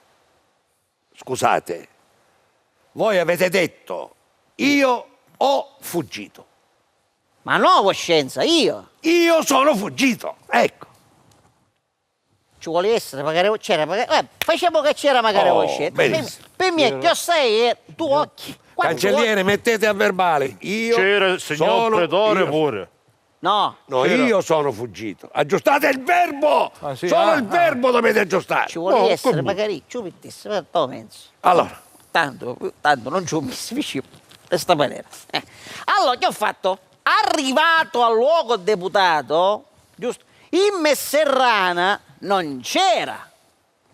Scusate. Voi avete detto io ho fuggito. Ma no, coscienza, io. Io sono fuggito. Ecco. ci vuole essere, magari c'era, magari, facciamo che c'era magari Voscetta. benissimo. Per me, che sei tu occhi. Cancelliere, mettete a verbale. Io C'era il signor sono Pretore io. pure. No, No, io sono fuggito. Aggiustate il verbo! Ah, sì? Solo Ah, il verbo dovete aggiustare. ci vuole No, essere, come? magari ci mettesse, per tu penso. Allora, Tanto non ci ho messo vicino, di questa maniera. Allora, che ho fatto? Arrivato al luogo deputato, giusto? In Messerrana non c'era.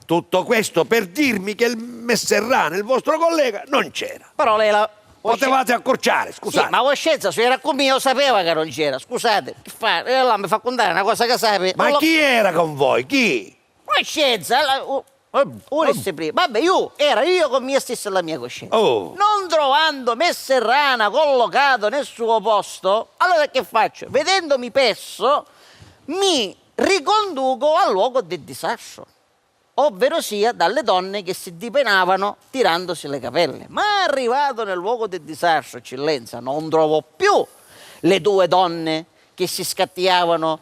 tutto questo per dirmi che il Messerrano, il vostro collega, non c'era. Però lei la... Potevate accorciare, scusate. Sì, ma Voscenza, se era con me, io sapevo che non c'era. Scusate, che fa? E allora mi fa contare una cosa che sape. Ma chi era con voi? Chi? Voscenza, Ulisse prima. Vabbè, era io con me stesso e la mia coscienza. Oh. Non trovando Messerrana collocato nel suo posto, allora che faccio? Vedendomi perso, mi riconduco al luogo del disastro, ovvero sia dalle donne che si dipenavano tirandosi le capelle. Ma arrivato nel luogo del disastro, eccellenza, non trovo più le due donne che si scattiavano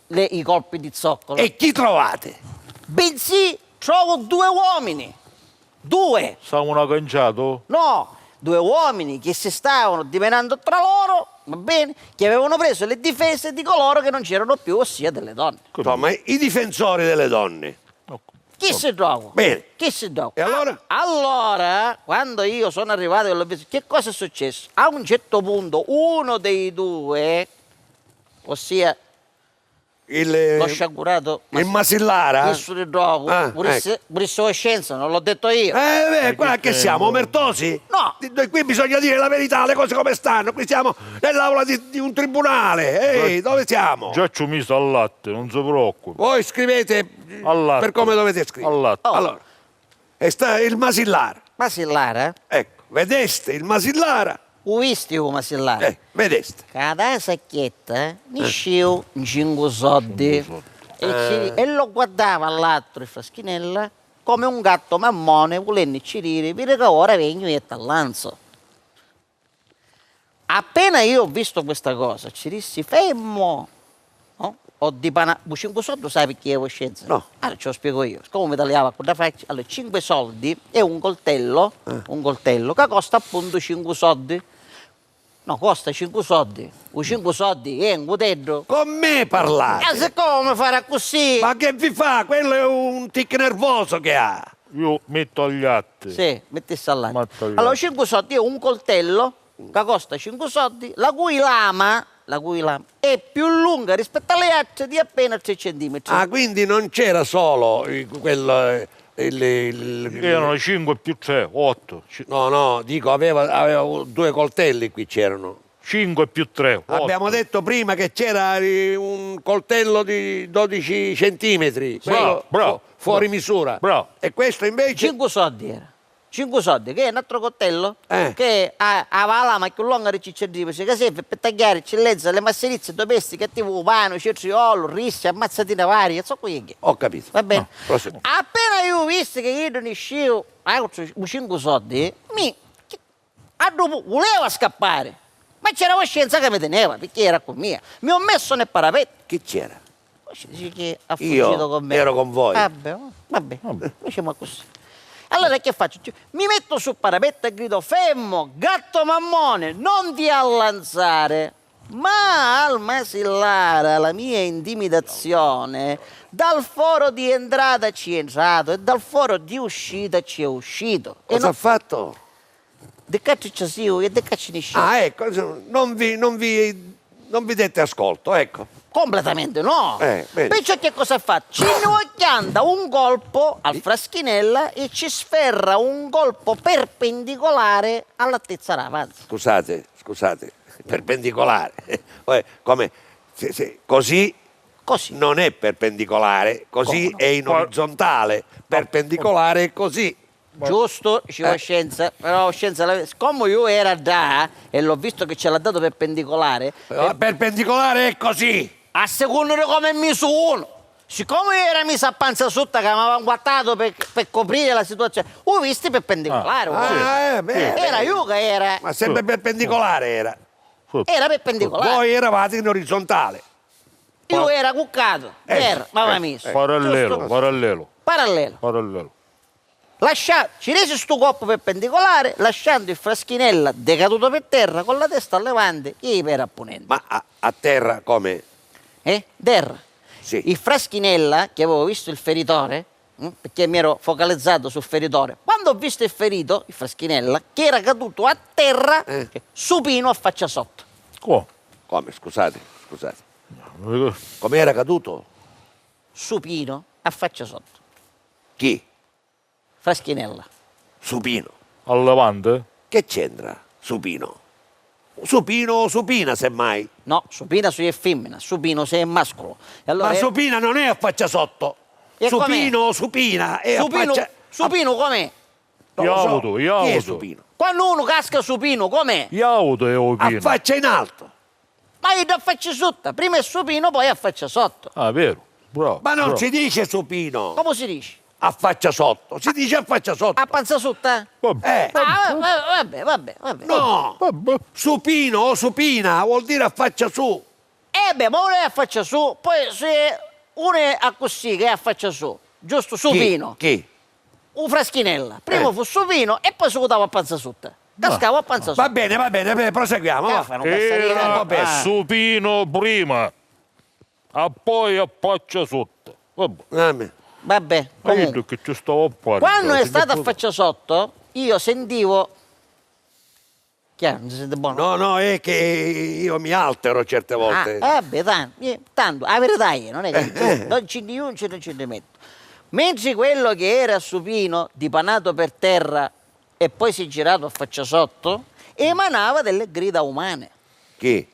i colpi di zoccolo. E chi trovate? Bensì trovo due uomini. Due. Stavano agganciato? No, due uomini che si stavano dimenando tra loro, va bene, che avevano preso le difese di coloro che non c'erano più, ossia delle donne. Insomma, i difensori delle donne. Chi si trova? Bene. Chi si trova? E allora? Allora, quando io sono arrivato e l'ho visto, che cosa è successo? A un certo punto uno dei due, ossia lo sciagurato il Masillara? il suridrogo, Ah, purisse Voscenza, non l'ho detto io. Qua che siamo, omertosi? No. Qui bisogna dire la verità, le cose come stanno. Qui siamo nell'aula di un tribunale. Ehi, dove siamo? Già ci ho messo al latte, non si preoccupi. Voi scrivete Al latte. per come dovete scrivere. Al latte. Oh. Allora, e sta il Masillara. Masillara? Ecco, vedeste il Masillara? Visti come Masillara? Vedeste. Cada sacchietta ne sciu 5 soldi e lo guardava all'altro il Fraschinella come un gatto mammone volendo cirire, vede che ora vengo e tallanzo. Appena io ho visto questa cosa, ci dissi fermo. No? Ho di pana... 5 soldi sai perché è Voscenza? No. Allora ce lo spiego io. Come mi tagliava con la faccia, allora 5 soldi è un coltello che costa appunto 5 soldi. No, costa 5 soldi. I 5 soldi è un cutello. Con me parlate. E siccome farà così? Ma che vi fa? Quello è un tic nervoso che ha. Io metto agli atti. Sì, mettesse all'aria. Matto io. Allora 5 soldi è un coltello che costa 5 soldi, la cui lama è più lunga rispetto alle altre di appena 3 centimetri. Ah, quindi non c'era solo quello... Erano 5 più 3, 8. No, dico, aveva 2 coltelli qui c'erano. 5 più 3, 8. Abbiamo detto prima che c'era un coltello di 12 centimetri, quello bravo, fuori bravo. misura. Bravo. E questo invece... 5 soldi era. 5 soldi, che è un altro coltello Eh. che aveva la lama più lunga di centimetri, che serve per tagliare eccellenza le masserizie domestiche, tipo pane, cetriolo, rissi, ammazzatine varie, so qui che. Ho capito. Va bene? Prossimo. Appena io ho visto che io non uscivo altro 5 soldi, voleva scappare. Ma c'era Voscenza che mi teneva, perché era con me. Mi ho messo nel parapetto. Chi c'era? Dice che ha fuggito Io con me. ero con voi. Vabbè, facciamo così. Allora che faccio? Mi metto sul parapetto e grido: fermo, gatto mammone, non ti allanzare. Ma al Masillara la mia intimidazione dal foro di entrata ci è entrato e dal foro di uscita ci è uscito. Cosa ha fatto? De cacci c'è io e de cacci ne scende. Ah, ecco, non vi dette ascolto, ecco. Completamente no. Bene. Perciò che cosa fa? Ci inocchianda un colpo al Fraschinella e ci sferra un colpo perpendicolare all'altezza dell'avanza. Scusate, perpendicolare. Come? Così Così. non è perpendicolare, così Come no? è in orizzontale, perpendicolare è così. Giusto, ci vuole scienza, però scienza, come io era già e l'ho visto che ce l'ha dato perpendicolare, Perpendicolare è così. a secondo di come mi sono, siccome io era messa a panza sotto che mi avevano guardato per coprire la situazione, ho visto perpendicolare. Bene. Era io che era, Ma sempre perpendicolare era. era perpendicolare. Voi eravate in orizzontale. Lui era cuccato, terra, mamma mia. Parallelo, Giusto? parallelo, Parallelo. parallelo. Ci rese sto coppo perpendicolare, lasciando il Fraschinella decaduto per terra con la testa a levante e i piedi a ponente. Ma a terra come? Terra. Sì. Il Fraschinella, che avevo visto il feritore, perché mi ero focalizzato sul feritore, quando ho visto il ferito, il Fraschinella, che era caduto a terra, supino a faccia sotto. Come? Scusate. Come era caduto? Supino a faccia sotto. Chi? Fraschinella. Supino. Al levante? Che c'entra? Supino. Supino o supina, semmai. No, supina se è femmina, supino se è mascolo. E allora Ma supina non è a faccia sotto. E Supino o supina è supino, a faccia... supino com'è? Non lo so. Iauto, Chi è iauto. supino? Quando uno casca supino com'è? Iauto è A opino. faccia in alto. Ma io a faccia sotto, prima è supino, poi a faccia sotto. Ah, vero. Bravo. Ma non bravo. si dice supino. Come si dice? A faccia sotto. Si dice a faccia sotto. A panza sotto? Vabbè. Vabbè. No. Vabbè. Supino o supina vuol dire a faccia su. Ma uno è a faccia su, poi se uno è a così che è a faccia su, giusto, supino, Chi? un Fraschinella, prima fu supino e poi si votava a panza sotto. Cascavo a panza sotto. Va bene, proseguiamo. va. Fanno cazzarine, Era no? bene. supino prima, a poi a faccia sotto. Vabbè. Vabbè. Vabbè, Ma io comunque. che ci stavo a fare? Quando è Che stato a cosa- faccia sotto, io sentivo... Chiaro, non si sente buono? No, è che io mi altero certe volte. Vabbè, tanto, la verità è, non è che non ci di un, non ci ne metto. Mentre quello che era supino, dipanato per terra e poi si è girato a faccia sotto, emanava delle grida umane. Chi?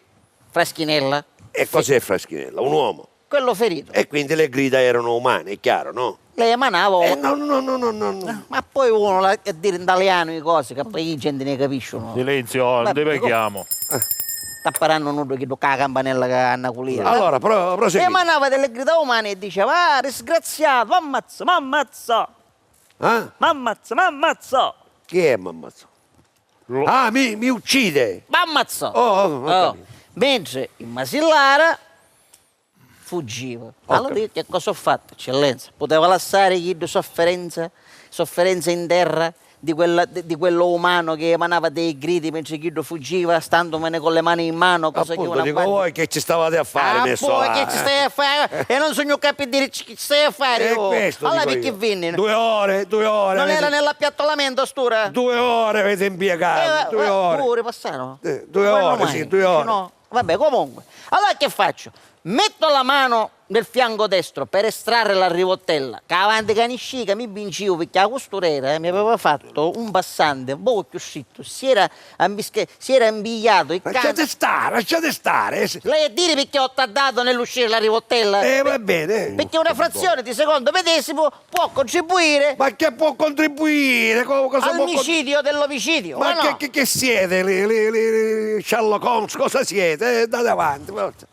Fraschinella, E cos'è Fraschinella? Un uomo. quello ferito, E quindi le grida erano umane, è chiaro, no? le emanava... No. Ma poi uno a dire in italiano le cose, che poi la gente ne capiscono. Silenzio, non Vabbè, ti preghiamo. Sta parando nudo che tocca la campanella che hanno pulita. Allora, prosegui. Emanava delle grida umane e diceva, disgraziato, m'ammazza. Eh? Chi è m'ammazzo? Ah, mi uccide. M'ammazzo. Ho capito. Mentre in Masillara fuggiva. Allora io che cosa ho fatto, eccellenza? Poteva lasciare chi di sofferenza in terra di quello umano che emanava dei gridi mentre chi fuggiva, standomene con le mani in mano, cosa Appunto, che una dico voi che ci stavate a fare, messo poi là, che ci stai a fare? E non sono capito dire che ci stai a fare. E questo Allora dico perché io. venne? 2 ore. Non era nell'appiattolamento stura? 2 ore avete impiegato, 2 ore. 2 ore passano? 2 Quello ore, mai. sì, 2 ore. No. Vabbè, comunque. Allora che faccio? Metto la mano nel fianco destro per estrarre la rivoltella, che avanti caniscica mi vincivo perché la costurera mi aveva fatto un passante un po' più scitto, si era imbigliato il Lasciate stare. Lei a dire perché ho tardato nell'uscire la rivoltella? Va bene. Perché una frazione di secondo medesimo può contribuire Ma che può contribuire? Cosa al può micidio dell'omicidio. Ma o no? che siete? Sherlock Holmes, cosa siete? Date avanti. forza.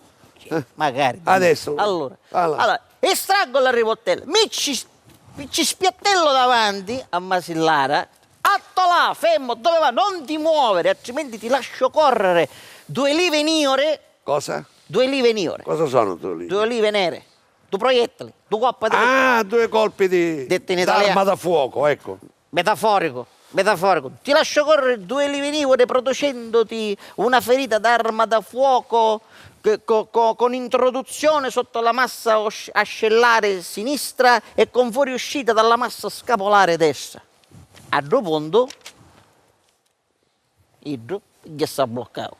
Magari. Adesso. Allora, estraggo la rivoltella, mi ci spiattello davanti a Masillara, atto là, fermo, dove va? Non ti muovere, altrimenti ti lascio correre 2 olive niore. Cosa? 2 olive niore, Cosa sono tu lì? 2 olive nere, 2 proiettili, 2 coppe di... 2 colpi di Detto in italiano. d'arma da fuoco, ecco. Metaforico. Ti lascio correre 2 olive niore producendoti una ferita d'arma da fuoco con introduzione sotto la massa ascellare sinistra e con fuoriuscita dalla massa scapolare destra. A due punto, Idro gli sta bloccato.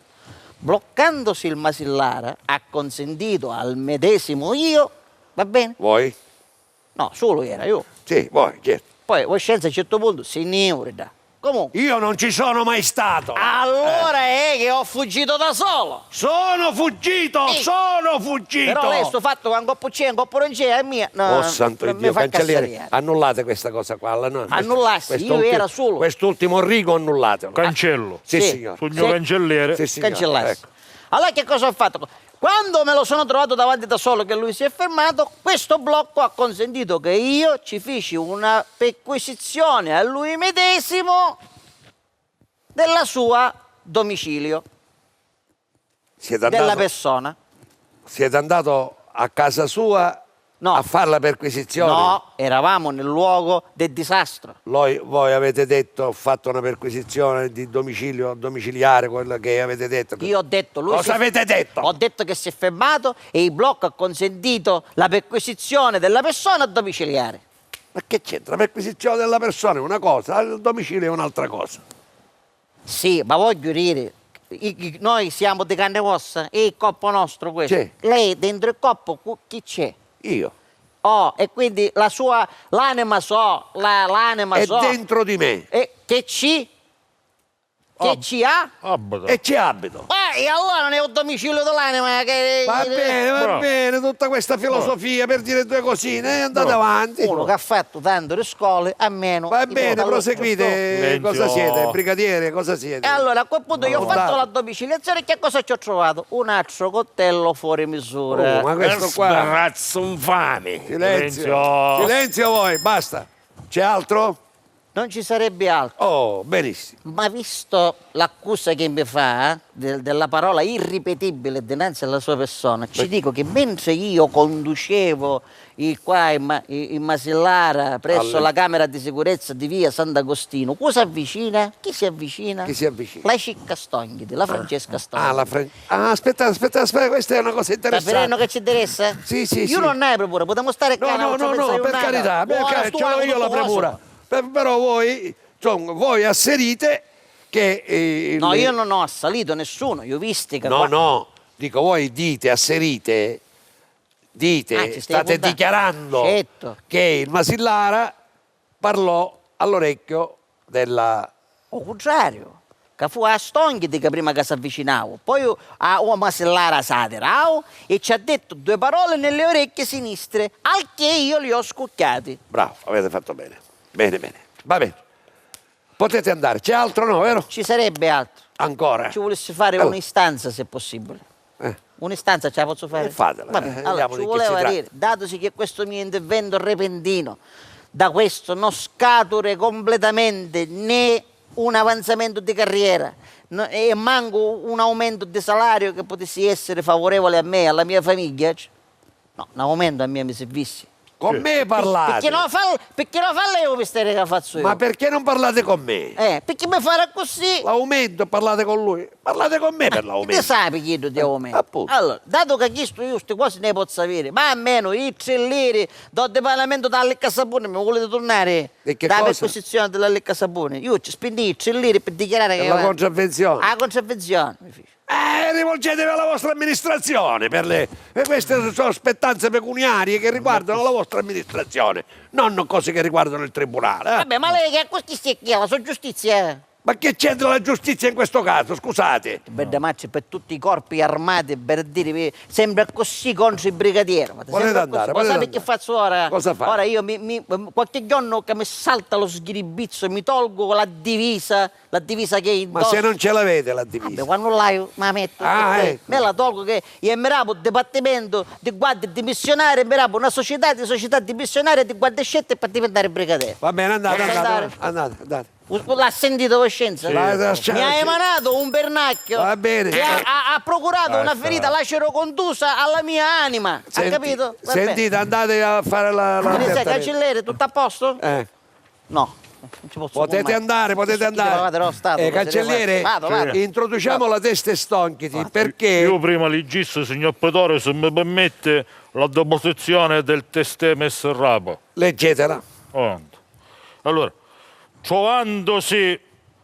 Bloccandosi il Masillara ha consentito al medesimo io, va bene? Voi? No, solo era io. Sì, voi, certo. Poi, voi scienza a un certo punto si neurida. Comunque. Io non ci sono mai stato. Allora è che ho fuggito da solo. Sono fuggito, Sì. sono fuggito. Però lei sto fatto che un coppo c'è, un coppo non c'è, è mia. No, Oh santo non mi Dio, fa cancelliere, cazzariare. annullate questa cosa qua. No, Annullassi, io era solo. Quest'ultimo rigo annullatelo. Cancello. Sì, Sì. signor. Sogno Sì. cancelliere. Sì, signor. Cancellassi. Ecco. Allora che cosa ho fatto? Quando me lo sono trovato davanti da solo che lui si è fermato, questo blocco ha consentito che io ci feci una perquisizione a lui medesimo della sua domicilio, Siete della andato, persona. siete andato a casa sua No. a fare la perquisizione? No, eravamo nel luogo del disastro. Voi avete detto, ho fatto una perquisizione di domicilio, domiciliare, quello che avete detto. Io ho detto, lui Cosa avete detto? Ho detto che si è fermato e il blocco ha consentito la perquisizione della persona domiciliare. Ma che c'entra? La perquisizione della persona è una cosa, il domicilio è un'altra cosa. Sì, ma voglio dire, noi siamo di carne e ossa, è il corpo nostro questo. Sì. Lei dentro il corpo chi c'è? Io. Oh, e quindi l'anima l'anima È so. dentro di me E che ci? Che ci ha? Abito. e ci abito. E allora non è un domicilio dell'anima che... Va Bravo. bene, tutta questa filosofia per dire due cosine, andate avanti. Uno che ha fatto tanto le scuole, a meno... Va di bene, portare proseguite. Silenzio. Cosa siete? Brigadiere, cosa siete? E allora a quel punto io ho Mandato. fatto la domiciliazione, che cosa ci ho trovato? Un altro coltello fuori misura. Oh, ma questo qua. Razzo infame. Silenzio. Silenzio. Silenzio voi, basta. C'è altro? Non ci sarebbe altro. Oh, benissimo. Ma visto l'accusa che mi fa della parola irripetibile dinanzi alla sua persona, ci dico che mentre io conducevo in Masillara presso la Camera di Sicurezza di via Sant'Agostino, cosa avvicina? Chi si avvicina? Chi si avvicina? La Cicca Stonghiti, la Francesca Stonghiti. Aspetta, questa è una cosa Sta interessante. venendo che ci interessa? Sì, sì, Io sì. non ne premura, potremmo stare qua. No, per carità, ce l'ho io la premura. Però voi, insomma, voi asserite che... No, io non ho assalito nessuno, io ho visti che... No, dico voi dite, asserite, ci stai state puntando. dichiarando Certo. che il Masillara parlò all'orecchio della... O contrario, che fu a Stonghiti che prima che si avvicinavo, poi a Masellara Saterao e ci ha detto due parole nelle orecchie sinistre, al che io li ho scucchiati. Bravo, avete fatto bene. Bene, va bene. Potete andare, c'è altro no, vero? Ci sarebbe altro. Ancora. Ci volessi fare Allora. un'istanza se possibile. Un'istanza ce la posso fare? Fatela, Vabbè, vediamo allora, di ci che voleva si tratta. dire, datosi che questo mio intervento repentino, da questo non scature completamente né un avanzamento di carriera e manco un aumento di salario che potesse essere favorevole a me e alla mia famiglia, no, un aumento a miei servizi. Con me parlate. Perché non fa lei come stai che faccio io? Ma perché non parlate con me? Perché mi farà così? L'aumento, parlate con lui. Parlate con me per Te l'aumento. sai chiedo di aumento? appunto. Allora, dato che chiesto io queste cose ne posso avere, ma almeno i 3 lire del Parlamento dalla Lecca Sapone mi volete tornare E che dalla cosa? perquisizione della Lecca Sapone? Io ci spendi i 3 lire per dichiarare Per che... la contravvenzione. La contravvenzione, mi figlio. Rivolgetevi alla vostra amministrazione per queste sono spettanze pecuniarie che riguardano la vostra amministrazione, non cose che riguardano il tribunale. Vabbè, ma lei che questi stia chi è? La sua giustizia? Ma che c'entra la giustizia in questo caso? Scusate. Per marcia per tutti i corpi armati, per dire, sembra così contro i brigadieri. Ma Potete sembra andare, così. Ma potete sai che andare. faccio ora? Cosa fai? Ora io qualche giorno che mi salta lo sghiribizzo e mi tolgo la divisa che è Ma indosso. se non ce l'avete la Vabbè, divisa? quando l'hai, me la metto. Ecco. Me la tolgo che io mi rapo dipartimento di guardia di missionario, mi rapo una società di missionario di guardia scelta per diventare brigadiere. Va bene, andate. Andare. L'ha sentito coscienza? Sì. Mi ha emanato un pernacchio Va bene. che ha procurato una Basta. ferita lacero-contusa alla mia anima. Ha capito? Va bene. Sentite, andate a fare la Quindi sai, l'accertamento. cancelliere, tutto a posto? Potete No. Non ci posso andare, Posso chiedere, vado, andare. Cancelliere, Vado. introduciamo la testa Stonchiti perché Io prima leggista, signor Petore, se mi permette, la deposizione del testè Messerrapa. leggetela. Allora, trovandosi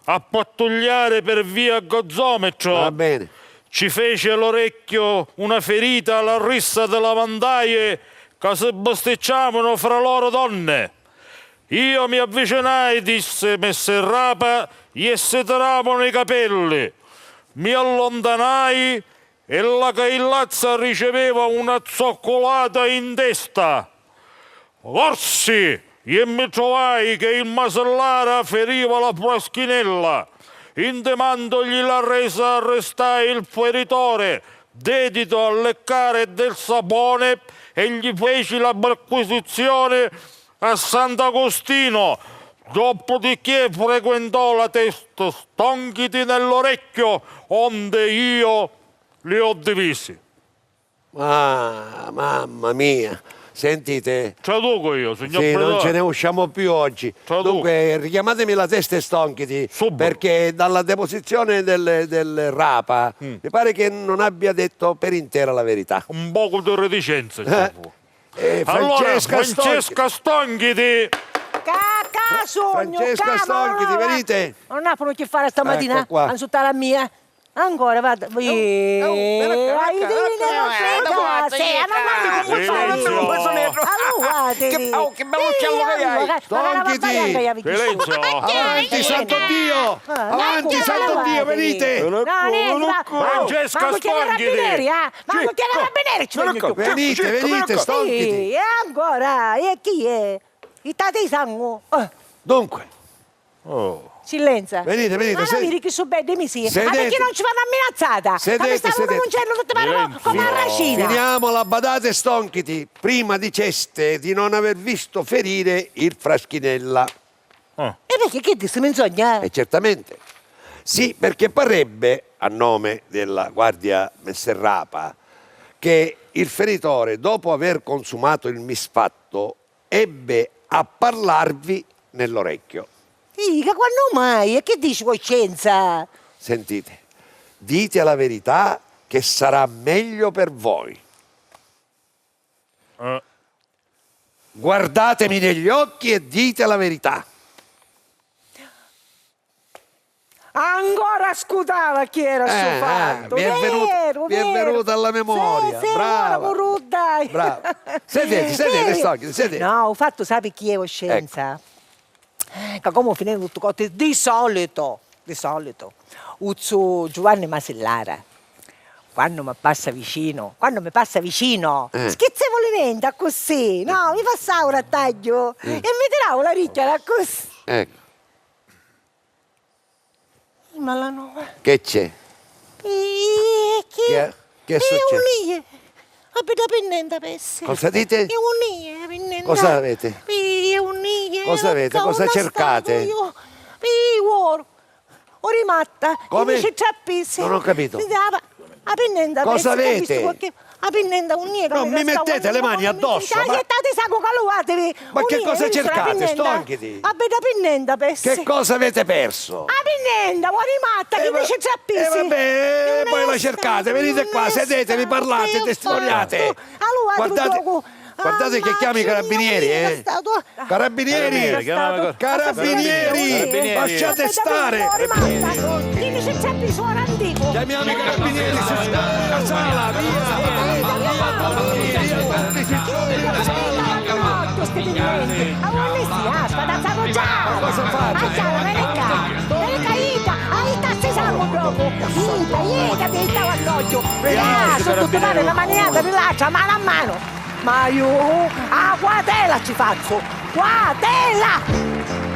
a pattugliare per via Gozzometro, Va bene. ci fece all'orecchio una ferita alla rissa della mandaie che si besticciavano fra loro donne. Io mi avvicinai, disse Messerrapa, gli si tiravano i capelli. Mi allontanai e la caillazza riceveva una zoccolata in testa. Corsi e mi trovai che il Masellara feriva la fraschinella. Intimandogli la resa arrestai il feritore, dedito a leccare del sapone e gli feci la perquisizione a Sant'Agostino. Dopodiché frequentò la testa Stonchiti nell'orecchio, onde io li ho divisi. Ah, mamma mia. Sentite, Traduco io, signor sì, non Pretore. ce ne usciamo più oggi. Traduco. Dunque, richiamatemi la testa e stonchiti, Subito. perché dalla deposizione del Rapa mi pare che non abbia detto per intera la verità. Un poco di reticenza. capo. Allora, Francesca Francesca Stonchiti. Cacca, sogno, Francesca Stonchiti, venite. Non apro che fare stamattina? Ecco qua. Anzitutto la mia. Ancora, vada. vieni qua, che bello uccello che hai. Stonchiti. Silenzio. Avanti, santo Dio! Avanti, santo Dio, venite! Francesca Stonchiti. Ma non chiede carabinieri, ci voglio più. Venite, Stonchiti! Sì, e ancora, e chi è? I tati sangue. Dunque, Oh. Silenzio. Venite, Ma se- non che su bene mi sì. Ma Sedete. perché non ci fanno amminazzata? Sedete, Ma mi stavano sedete. mangiando tutte mano come a racina. finiamola, badate Stonchiti. Prima diceste di non aver visto ferire il Fraschinella. E perché che ti si menzogna? E certamente. Sì, perché parrebbe, a nome della guardia Messerrapa, che il feritore, dopo aver consumato il misfatto, ebbe a parlarvi nell'orecchio. Ica, quando mai? E che dici coscienza? Sentite, dite la verità che sarà meglio per voi. Guardatemi negli occhi e dite la verità. Ancora scutava chi era sto fatto. mi è venuta alla memoria. Sì, Brava. ora pure dai. Brava. Sedete, Stonchiti, sedete. No, ho fatto, sai chi è coscienza? Che come finendo tutto cotto, di solito, Uzzo Giovanni Masellara, quando mi passa vicino, schizzevolmente così, no, mi passava un rattaglio e mi tiravo la ricchia così. Ecco, Ma la nuova. che c'è? Che è successo? Un'ie. Abita pennenda pesse. Cosa dite? È un'ie, pennenda. Cosa avete? È un'ie. Cosa avete? Cosa cercate? Ori matta. Come? Dice trappisi. Non ho capito. A pennenda Cosa pesse, avete? capisci qualche- A pennenda un'ie. Non mi mettete le mani addosso, ma- State saco caluatevi. Ma che cosa cercate, Stonchiti? Abita pennenda pesse. Che cosa avete perso? A pennenda, ori matta, chi va- dice trappisi. vabbè, poi la cercate, venite qua, sedetevi, parlate, testimoniate. Guardate che chiami i carabinieri, eh? Carabinieri, carabinieri, lasciate stare. Chi dice trappisi suona antico. Chiamiamo i carabinieri, la sala, Cosa faccio? Sono tutte male una maniata, rilascia mano a mano. Ma io, a guatela ci faccio, guatela!